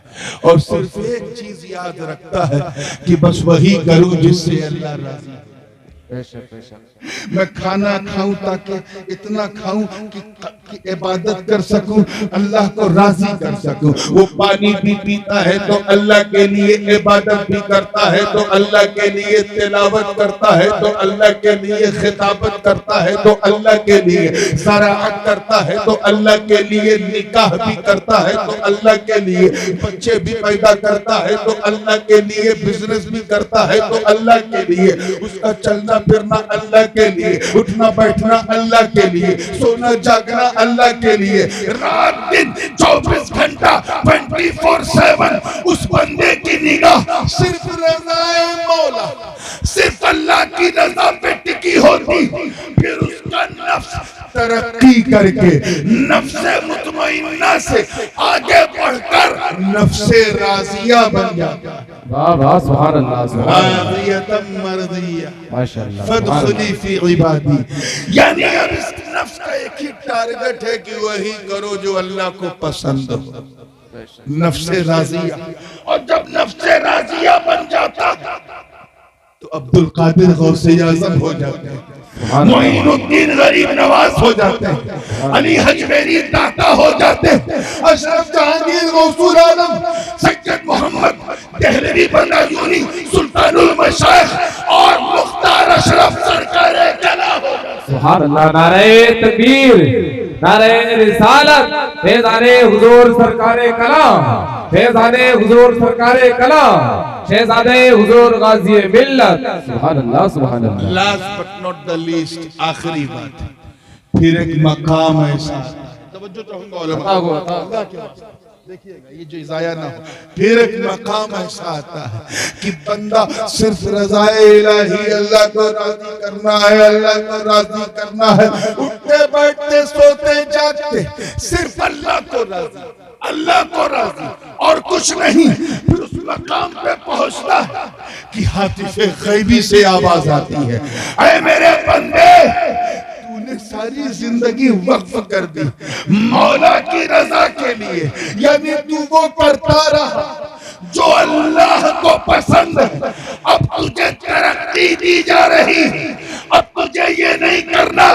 और सिर्फ एक चीज याद रखता है कि बस वही करूं जिससे अल्लाह राजी है। मैं खाना खाऊं ताकि इतना खाऊं कि इबादत कर सकूं, अल्लाह को राजी कर सकूं। वो पानी भी पीता है तो अल्लाह के लिए, इबादत भी करता है तो अल्लाह के लिए, तिलावत करता है तो अल्लाह के लिए, खिताबत करता है तो अल्लाह के लिए, ज़राअत करता है तो अल्लाह के लिए, निकाह भी करता है तो अल्लाह के लिए, बच्चे भी पैदा करता है तो अल्लाह के लिए, बिजनेस भी करता है तो अल्लाह के लिए, उसका चलना फिरना अल्लाह के लिए, उठना बैठना अल्लाह के लिए, सोना जागना अल्लाह के लिए, रात दिन 24 घंटा 24/7 उस बंदे की निगाह सिर्फ रज़ाए मौला, सिर्फ अल्लाह की रज़ा पे टिकी होती, फिर उसका नफ्स तरक्की करके नफ्से मुतमइन्ना से आगे बढ़कर नफ्से राजिया बन जाता है। वाह वाह सुभान अल्लाह सुभान राज़ियतम मर्दिया माशाअल्लाह फदखुली फी इबादी, यानी अब इस नफ्स का एक ही टारगेट है कि वही करो जो अल्लाह को पसंद हो, नफ्से राजिया। और जब नफ्से राजिया बन जाता तो अब्दुल कादिर गौसे आज़म हो जाते हैं, मोइनुद्दीन गरीब नवाज हो जाते हैं, अली हजवेरी दाता हो जाते हैं, अशरफ जहांगीर गौसुल आलम, सैयद मोहम्मद देहलवी बदायूनी सुल्तानुल मशाइख और मुख्तार अशरफ सरकार कला हो जाते हैं। सुभान अल्लाह। नारे तकबीर, नारे रिसालत, फैज़ाने हुजूर सरकारे कलाम, फैज़ाने हुजूर सरकारे कलाम, शहजादे हुजूर गाज़ी मिल्लत। सुभान अल्लाह सुभान अल्लाह। Last but not the least, आखिरी बात, फिर एक मकाम ऐसा, तवज्जो चाहूंगा उलमा, देखिएगा ये जो इजाया ना हो, फिर एक मकाम ऐसा आता है कि बंदा सिर्फ रज़ाए इलाही, अल्लाह को राजी करना है, अल्लाह को राजी करना है, उठते बैठते सोते जागते सिर्फ अल्लाह को राजी, अल्लाह को राजी और कुछ नहीं। फिर उस मकाम पे पहुंचता है कि हातिफे गैबी से आवाज आती है, ऐ मेरे बंदे, तूने सारी जिंदगी वक्फ कर दी मौला की रजा के लिए, यानी तू वो करता रहा जो अल्लाह को पसंद है। अब तुझे तरक्की दी जा रही है, अब तुझे ये नहीं करना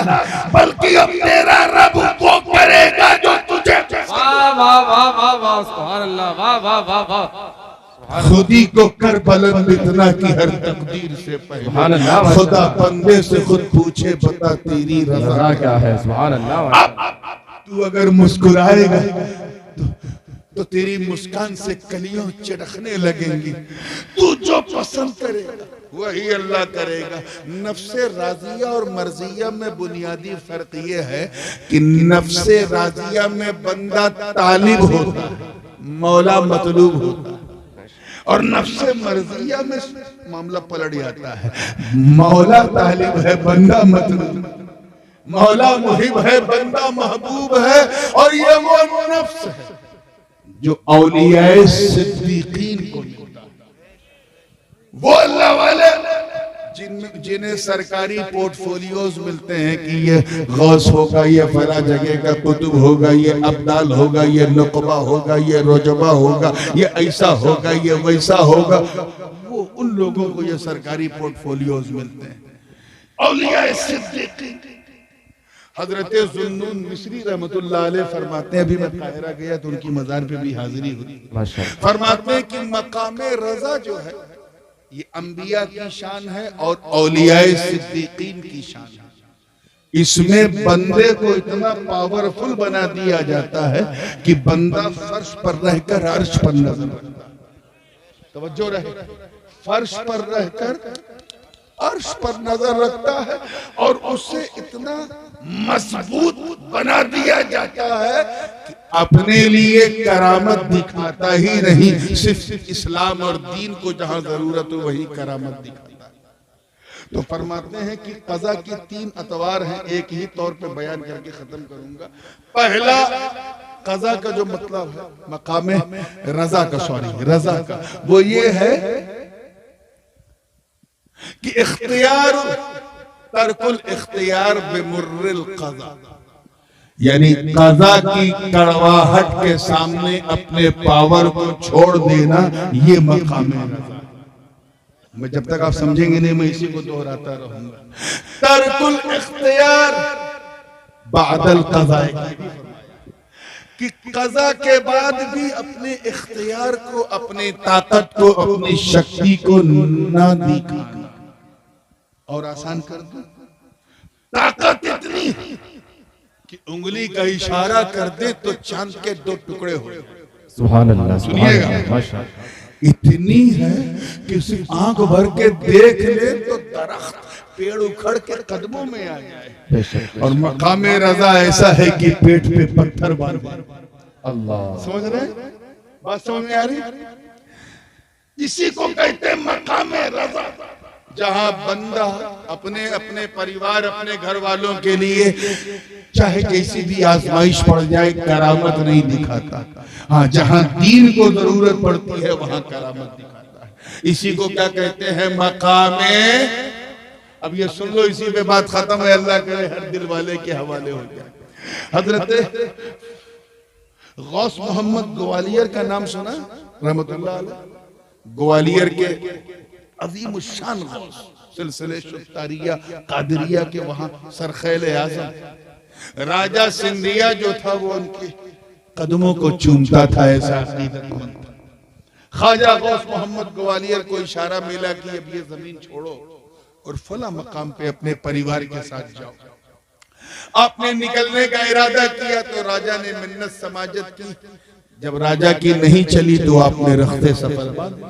बल्कि अब तेरा रब वो करेगा जो तुझे। वाह वाह वाह वाह वाह सुभान अल्लाह, वाह वाह वाह वाह। खुदी को कर बुलंद इतना कि हर तकदीर से पहले खुदा बंदे से खुद पूछे, बता तेरी रजा क्या है। सुभान अल्लाह। तू अगर मुस्कुराएगा तो तेरी मुस्कान से कलियों चढ़कने लगेंगी, तू जो पसंद करेगा वही अल्लाह करेगा। नफ्से राजिया और मर्जिया में बुनियादी फर्क ये है कि नफ्से राजिया में बंदा तालिब होता है, मौला मतलूब होता है, और नफ्से मर्जिया में मामला पलट जाता है, मौला तालिब है, बंदा मतलूब, मौला मुहिब है, बंदा महबूब है। और ये वो नफ्स है जो औलियाए सिद्दीकीन को मिलता है, वो अल्लाह वाले जिन्हें सरकारी पोर्टफोलियोज मिलते हैं कि ये गौस होगा, ये फला जगह का कुतुब होगा, ये अब्दाल होगा, ये नुकबा होगा, ये रोजबा होगा, ये ऐसा होगा, ये वैसा होगा, वो उन लोगों को ये सरकारी पोर्टफोलियोज मिलते हैं। औलियाए सिद्दीकीन हजरत ज़ुन्नून मिस्री रहमतुल्लाह अलैह फरमाते हैं, अभी मैं काहिरा गया तो उनकी मज़ार पे भी हाजिरी हुई, फरमाते हैं कि मकामे रज़ा जो है ये अंबिया की शान है और औलियाए सिद्दीकीन की शान है। इसमें बंदे को इतना पावरफुल बना दिया जाता है कि बंदा फर्श पर रहकर अर्श पर नजर रखता है। तवज्जो रहे, फर्श पर रहकर अर्श पर नजर रखता है और उससे इतना मजबूत बना दिया जाता है कि अपने लिए करामत दिखाता ही नहीं, सिर्फ इस्लाम और दीन को जहां जरूरत हो वही करामत दिखाता है। तो फरमाते हैं कि कज़ा की 3 अतवार हैं, एक ही तौर पे बयान करके खत्म करूंगा। पहला कज़ा का जो मतलब है मकाम रजा का, रजा का, वो ये है कि इख्तियार तर्कुल इख्तियार बिमुर्रिल क़ज़ा, यानी कज़ा की कड़वाहट के सामने अपने पावर को छोड़ देना, ये मकाम रजा। मैं जब तक आप समझेंगे नहीं मैं इसी को दोहराता रहूंगा। तर्कुल इख्तियार बादल क़ज़ा, कि कज़ा के बाद भी अपने इख्तियार को, अपनी ताकत को, अपनी शक्ति को ना दिखाना और आसान कर दो। ताकत इतनी है कि उंगली का इशारा कर दे तो चांद के 2 टुकड़े हो। सुभान अल्लाह, सुनिएगा, माशाअल्लाह। इतनी है कि सिर्फ आंख भर के देख ले तो दरख्त पेड़ उखड़ के कदमों में आ जाए। और मकाम रजा ऐसा है कि पेट पे पत्थर बांध दे। अल्लाह, समझ रहे हैं? बात समझ में आ रही? इसी को कहते हैं मकाम रजा, जहां बंदा अपने अपने परिवार, अपने घर वालों के लिए चाहे कैसी भी आजमाइश पड़ जाए करामत नहीं दिखाता। हाँ, जहां दीन को जरूरत पड़ती है वहां करामत दिखाता है। इसी को क्या कहते हैं? मकामे। अब ये सुन लो, इसी पे बात खत्म है। अल्लाह करे हर दिल वाले के हवाले हो जाए। हजरत गौस मोहम्मद ग्वालियर का नाम सुना? रहमतुल्लाह अलैह। ग्वालियर के अजीम शान गौस, सिलसिले शुतारिया कादरिया के वहां सरखैल आज़म राजा सिंधिया जो था वो उनके कदमों को चूमता था, ऐसा अकीदतमंद था। ख्वाजा गौस मोहम्मद ग्वालियर को इशारा मिला कि अब ये जमीन छोड़ो और फला मकाम पे अपने परिवार के साथ जाओ। आपने निकलने का इरादा किया तो राजा ने मिन्नत समाजत की। जब राजा की नहीं चली तो आपने रखते सफर बांध दी।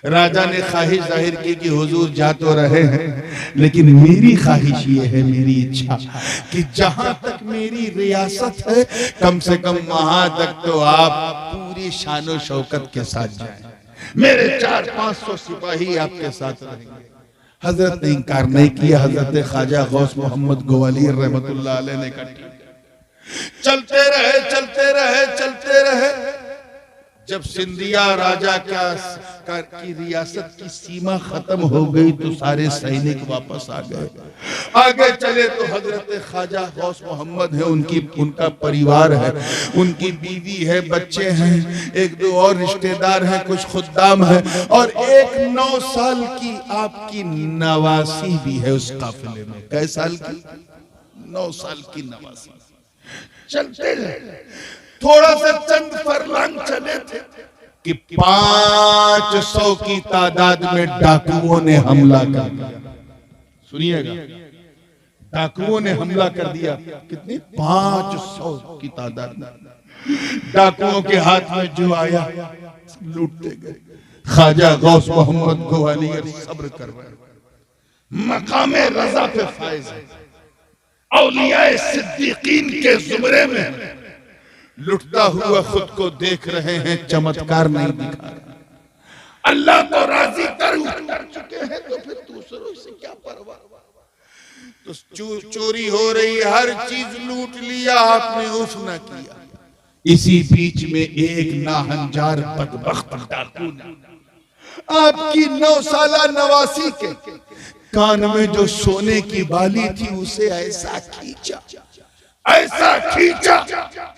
राजा ने ख्वाहिश जाहिर की कि हुजूर जा तो रहे हैं, लेकिन मेरी ख्वाहिश ये है, मेरी इच्छा कि जहां तक मेरी रियासत है कम से कम वहां तक तो आप पूरी शानो शौकत के साथ जाएं। मेरे 400-500 सिपाही आपके साथ रहेंगे। हजरत ने इनकार नहीं किया। हजरत ख्वाजा गौस मोहम्मद ग्वालियर रहमतुल्लाह अलैह ने कहा चलते रहे, चलते रहे, चलते रहे। जब सिंधिया राजा की रियासत की सीमा खत्म हो गई तो सारे सैनिक वापस आ गए। आगे चले तो हजरत ख्वाजा गौस मोहम्मद है, उनका परिवार है, उनकी बीवी है, बच्चे हैं, 1-2 और रिश्तेदार हैं, कुछ खुद्दाम है और एक 9 साल की आपकी नवासी भी है उस काफिले में। कै साल की? 9 साल की नवासी। चलते रहे, थोड़ा सा चंद फरलांग चले थे कि 500 की तादाद में डाकुओं ने हमला कर दिया। सुनिएगा, डाकुओं ने हमला कर दिया। कितनी? 500 की तादाद में। डाकुओं के हाथ में जो आया लूटते गए। ख्वाजा गौस मोहम्मद ग्वालियर सब्र कर रहे। मकामे रजा पे फायज है। औलियाए सिद्दीकीन के जुमरे में लुटता हुआ खुद को देख रहे हैं, चमत्कार नहीं दिखा रहा। अल्लाह को राजी कर चुके हैं तो फिर दूसरों से क्या परवाह। तो चोरी हो रही, हर चीज लूट लिया, आपने उफ ना किया। इसी बीच में एक नाहंजार बदबख्त डाकू ने आपकी 9 साला नवासी के कान में जो सोने की बाली थी उसे ऐसा खींचा, ऐसा खींचा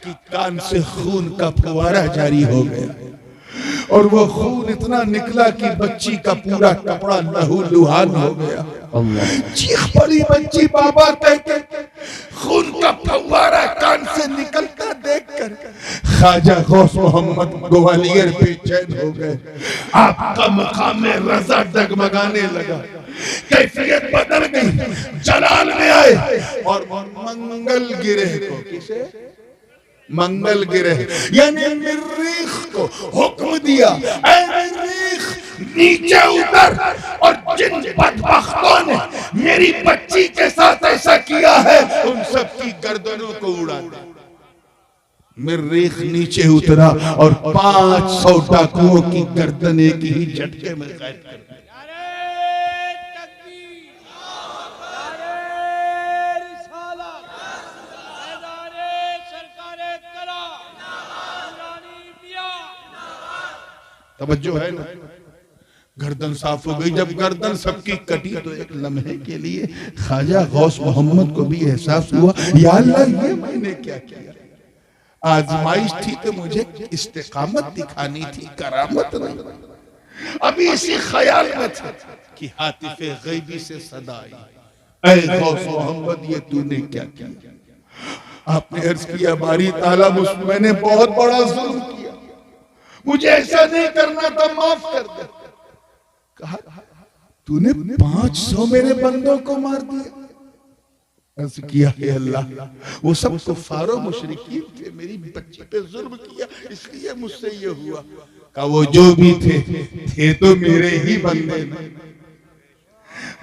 कि कान से खून का फुवारा जारी हो गया और वो खून इतना निकला कि बच्ची का पूरा कपड़ा लहूलुहान हो गया। चीख पड़ी बच्ची बाबा कहते। खून का फव्वारा कान से निकलता देखकर ख्वाजा गौस मोहम्मद ग्वालियर बेचैन हो गए। आपका मकाम रजा डगमगाने लगा, कैफियत बदल गई। जलाल में आए और मंगल गिरह को, किसे? मंगल गिरह यानी मरीख को हुक्म दिया, ऐ मरीख नीचे उतर और जिन बदबख्तों ने मेरी बच्ची के साथ ऐसा किया है उन सब की गर्दनों को उड़ा दे। मरीख नीचे उतरा और 500 डाकुओं की गर्दन एक ही झटके में कैद कर दी। तवज्जो है ना? गर्दन साफ हो गई। जब गर्दन सबकी कटी तो एक लम्हे के लिए ख्वाजा गौस मोहम्मद को भी एहसास हुआ, या अल्लाह ये मैंने क्या किया। आजमाइश थी तो मुझे इस्तिकामत दिखानी थी, करामत नहीं। अभी इसी ख्याल में थे कि हातिफे गैबी से सदा आई, ऐ गौस मोहम्मद ये तूने क्या किया। आपने अर्ज किया, बारी ताला मैंने बहुत बड़ा जुल्म किया, मुझे ऐसा नहीं करना था, माफ कर दे। कहा तूने 500 मेरे बंदों को मार दिया। अर्ज किया, हे अल्लाह, वो सब कुफ्फार और मुशरिकीन थे, मेरी बच्ची पे जुल्म किया, इसलिए मुझसे ये हुआ। कहा वो जो भी थे तो मेरे ही बंदे।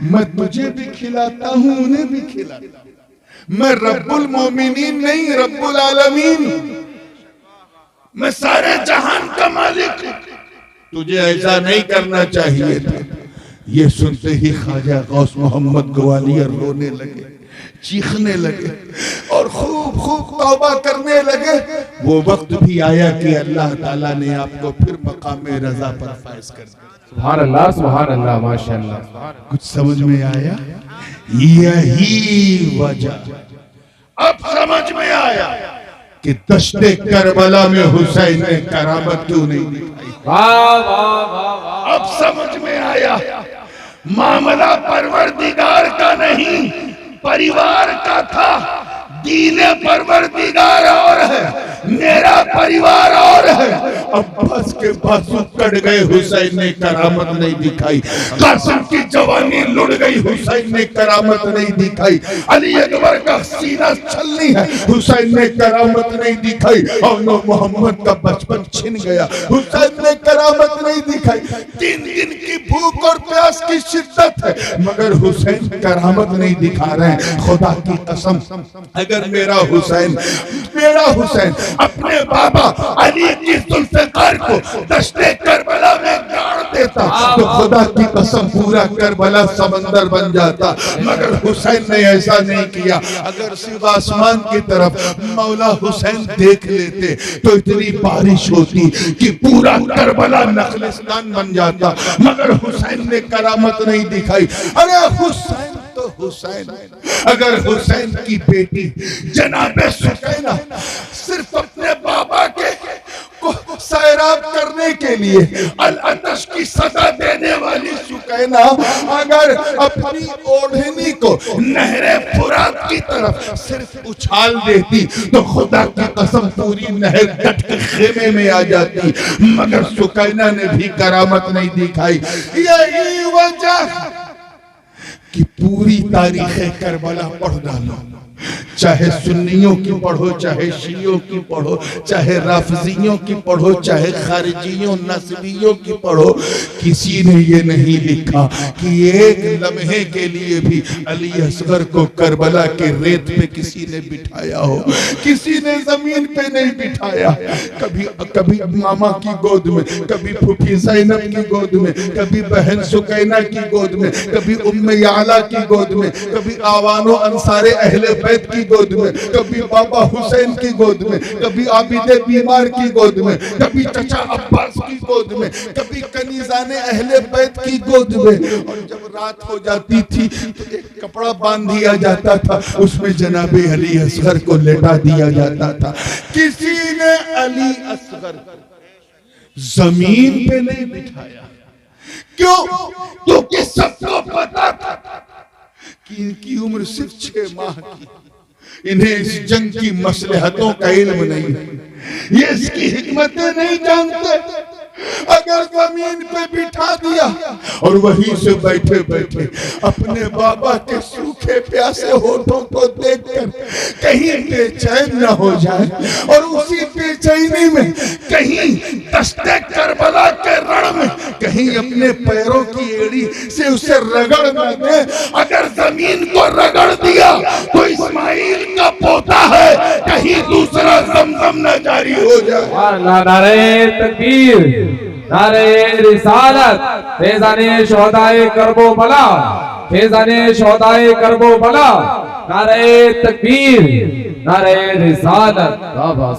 मैं तुझे भी खिलाता हूं, उन्हें भी खिलाता हूं। मैं रब्बुल मोमिनीन नहीं, रब्बुल आलमीन। मैं सारे जहान का मालिक हूं। तुझे ऐसा नहीं करना चाहिए था। ये सुनते ही ख्वाजा गौस मोहम्मद ग्वालियर रोने लगे, चीखने लगे और खूब खूब तौबा करने लगे। वो वक्त भी आया कि अल्लाह ताला ने आपको फिर मकाम रजा पर फाइज कर दिया। सुभान अल्लाह, माशाअल्लाह। कुछ समझ में आया? यही वजह अब समझ में आया कि दश्ते करबला में हुसैन ने करामत क्यों नहीं दिखाई। वाह वाह वाह वाह। अब समझ में आया, मामला परवरदिगार का नहीं, परिवार का था। दीने परवरदिगार और है, मेरा परिवार और है। अब्बास के बाजू कट गए, हुसैन ने करामत नहीं दिखाई। कासिम की जवानी लुढ़ गई, हुसैन ने करामत नहीं दिखाई। अली अकबर का सीना छलनी है, हुसैन ने करामत नहीं दिखाई। और मोहम्मद का बचपन छिन गया, हुसैन ने करामत नहीं दिखाई। 3 दिन की भूख और प्यास की शिद्दत है, मगर हुसैन करामत नहीं दिखा रहे हैं। खुदा की कसम, अगर मेरा हुसैन अपने बाबा अली की जुल्फ़िकार को दश्ते करबला में गाड़ देता तो खुदा की कसम पूरा करबला समंदर बन जाता। मगर हुसैन ने ऐसा नहीं किया। अगर सिर्फ आसमान की तरफ मौला हुसैन देख लेते तो इतनी बारिश होती कि पूरा करबला नखलिस्तान बन जाता। मगर हुसैन ने करामत नहीं दिखाई। अरे हुसैन तो हुसैन, अगर हुसैन की बेटी जनाबे सुकैना सिर्फ अपने बाबा के को सैराब करने के लिए अल-अतश की सजा देने वाली सुकैना अगर अपनी ओढ़नी को नहरे फुरात की तरफ सिर्फ उछाल देती तो खुदा की कसम पूरी नहर कट के खेमे में आ जाती। मगर सुकैना ने भी करामत नहीं दिखाई। यही वजह कि पूरी तारीख करबला पढ़ डालो, चाहे सुन्नियों की पढ़ो, चाहे शियों की पढ़ो, चाहे राफजियों की पढ़ो, चाहे खारिजियों नस्बियों की पढ़ो, किसी ने ये नहीं लिखा कि एक लम्हे के लिए भी अली असगर को करबला के रेत पे किसी ने बिठाया हो। किसी ने जमीन पे नहीं बिठाया। कभी मामा की गोद में, कभी फूफी ज़ैनब की गोद में, कभी बहन सुकैना की गोद में, कभी उम्मे याला की गोद में, कभी आवानो अंसारे अहले बैत की गोद में, कभी बाबा हुसैन की गोद में, कभी आबिदे बीमार की गोद में, कभी चचा अब्बास की गोद में, कभी कनीज़ाने अहले बैत की गोद में। और जब रात हो जाती थी तो एक कपड़ा बांध दिया जाता था, उसमें जनाबे अली असगर को लेटा दिया जाता था। किसी ने अली असगर जमीन पे नहीं बिठाया। क्यों? क्योंकि सबको पता था कि इनकी उम्र सिर्फ 6 माह की, इन्हें इस जंग की मसलहतों का इल्म नहीं, ये इसकी हिकमतें नहीं जानते। अगर जमीन पे बिठा दिया और वहीं से बैठे बैठे अपने बाबा के सूखे प्यासे होठों को देखकर कहीं बेचैन न हो जाए और उसी बेचैनी में कहीं दश्ते करबला के रण में कहीं अपने पैरों की एड़ी से उसे रगड़ न दे। अगर जमीन को रगड़ दिया तो इस्माइल का पोता है, कहीं दूसरा ज़मज़म न जारी हो जाए। नारे तकबीर, नारे रिसालत, फैज़ाने शोहदाए करबो बला, फैज़ाने शोहदाए करबो बला, नारे तकबीर, नारे रिसालत।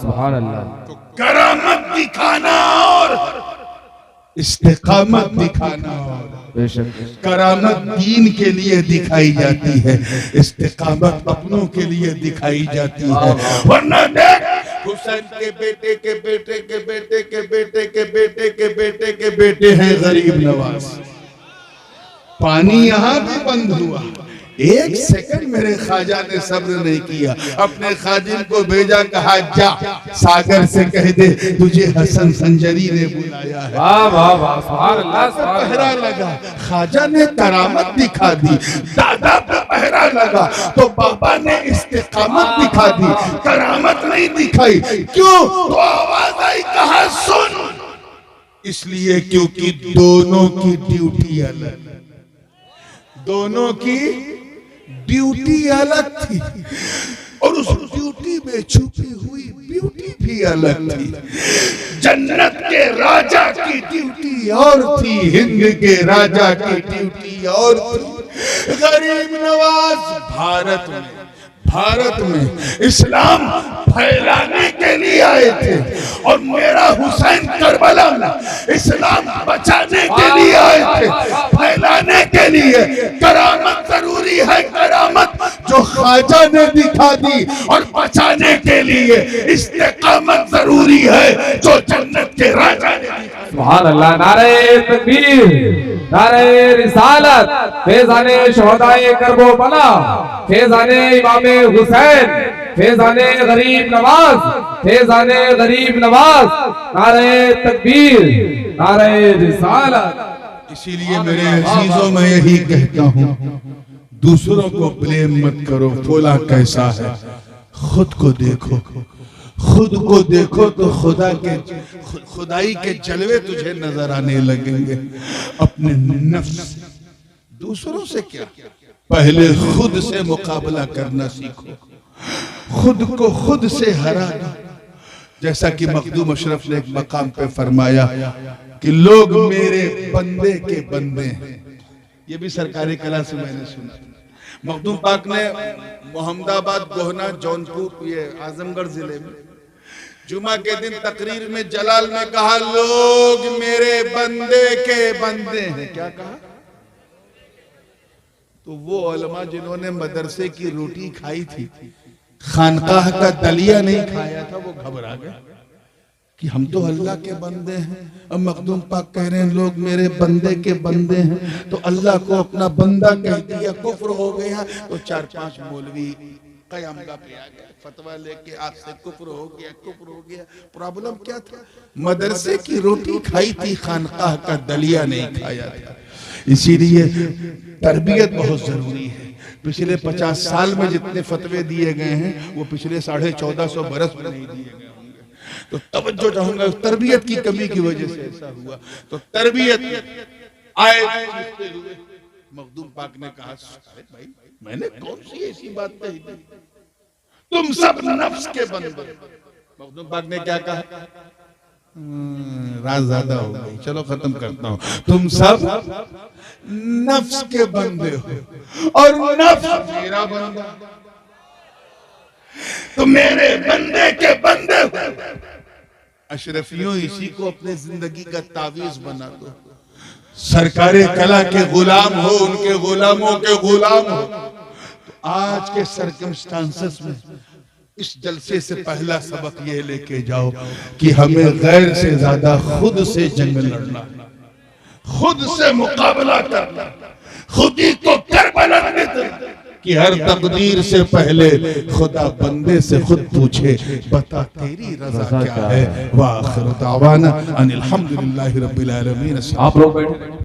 सुभान अल्लाह। तो करामत दिखाना और इस्तिकामत दिखाना और बेशक करामत दीन के लिए दिखाई जाती है, इस्तिकामत अपनों के लिए दिखाई जाती है। वरना देख हुसैन के बेटे के बेटे के बेटे के बेटे के बेटे के बेटे के बेटे हैं गरीब नवाज। पानी यहाँ भी बंद हुआ, एक सेकंड मेरे ख्वाजा ने सब्र नहीं किया, अपने खादिम को भेजा, कहा जा सागर से कह दे तुझे हसन संजरी ने बुलाया है। वाह वाह वाह, सुभान अल्लाह, सुभान पहरा लगा, ख्वाजा ने करामत दिखा दी, दादा पे पहरा लगा तो बाबा ने इस्तिकामत दिखा दी, करामत नहीं दिखाई। क्यों? तो आवाज आई, कहा सुन। इसलिए क्योंकि दोनों की ड्यूटी अलग, दोनों की ड्यूटी अलग थी और उस ड्यूटी में छुपी हुई ब्यूटी भी अलग थी। जन्नत के राजा की ड्यूटी और थी, हिंद के राजा की ड्यूटी और थी। गरीब नवाज भारत में इस्लाम फैलाने के लिए आए थे और मेरा हुसैन करबला में इस्लाम बचाने के लिए आए थे, फैलाने के लिए। करामत जरूरी है, करामत जो ख्वाजा ने दिखा दी, और बचाने के लिए इस्तिकामत जरूरी है जो जन्नत के राजा ने दिखा दी। सुभान अल्लाह, नारे तकबीर, नारे रिसालत, फैज़ाने शहदाए करबो बला, फैज़ाने इमामे हुसैन, फैज़ाने गरीब नवाज, फैज़ाने गरीब नवाज, नारे तकबीर, नारे रिसालत। इसीलिए मेरे अजीजों में यही कहता हूँ, दूसरों को ब्लेम मत करो, फूला कैसा है, खुद को देखो, खुद को देखो तो खुदाई के जलवे तुझे नजर आने लगेंगे। अपने नफ्स, दूसरों से क्या, पहले खुद से मुकाबला करना सीखो, खुद को खुद से हरा दो। जैसा कि मखदूम अशरफ ने एक मकाम पे फरमाया कि लोग मेरे बंदे के बंदे हैं। ये भी सरकारी कला से मैंने सुना। मखदूम पाक ने मोहम्मदाबाद, गोहना, जौनपुर, ये आजमगढ़ जिले में जुमा के दिन तकरीर में जलाल ने कहा, लोग मेरे बंदे के बंदे हैं। क्या कहा? तो वो उलमा जिन्होंने मदरसे की रोटी खाई थी, खानकाह का दलिया नहीं खाया था, वो घबरा गए कि हम तो अल्लाह के बंदे हैं। अब मखदूम पाक कह रहे हैं लोग मेरे बंदे के बंदे हैं, तो अल्लाह को अपना बंदा कह दिया, कुफ्र हो गया। तो 4-5 मौलवी कयामगा पे आ गया, फतवा लेके आपसे कुफ्र हो गया, कुफ्र हो गया। प्रॉब्लम क्या था? मदरसे की रोटी खाई थी, खानकाह का दलिया नहीं खाया था। इसीलिए तरबियत बहुत जरूरी है। पिछले 50 साल में जितने फतवे दिए गए हैं वो पिछले 1450 बरस में नहीं दिए गए होंगे। तो तवज्जो चाहूंगा, तरबियत की कमी की वजह से ऐसा हुआ। तो तरबियत आए, मखदूम पाक ने कहा, अरे भाई मैंने कौन सी ऐसी बात कही थी, तुम सब नफ्स के बंदे। मखदूम पाक ने क्या कहा? राज ज्यादा हो गई, चलो खत्म करता हूं। तुम सब नफ्स के बंदे हो और नफ्स मेरा बंदा, तो मेरे बंदे के बंदे हो। अशरफियों, इसी को अपने जिंदगी का तावीज बना दो। सरकारे कला के गुलाम हो, उनके गुलामों के गुलाम हो। तो आज के सर्कमस्टांसेस में इस जलसे से पहला सबक ये लेके जाओ कि हमें गैर से ज्यादा खुद से जंग लड़ना, खुद से मुकाबला करना, खुद ही को कर बुलंद करना कि हर तकदीर से पहले खुदा बंदे से खुद पूछे, बता तेरी रजा क्या है। व आखिर दावाना अनिल हम्दुलिल्लाहि रब्बिल आलमीन। आप लोग बैठे।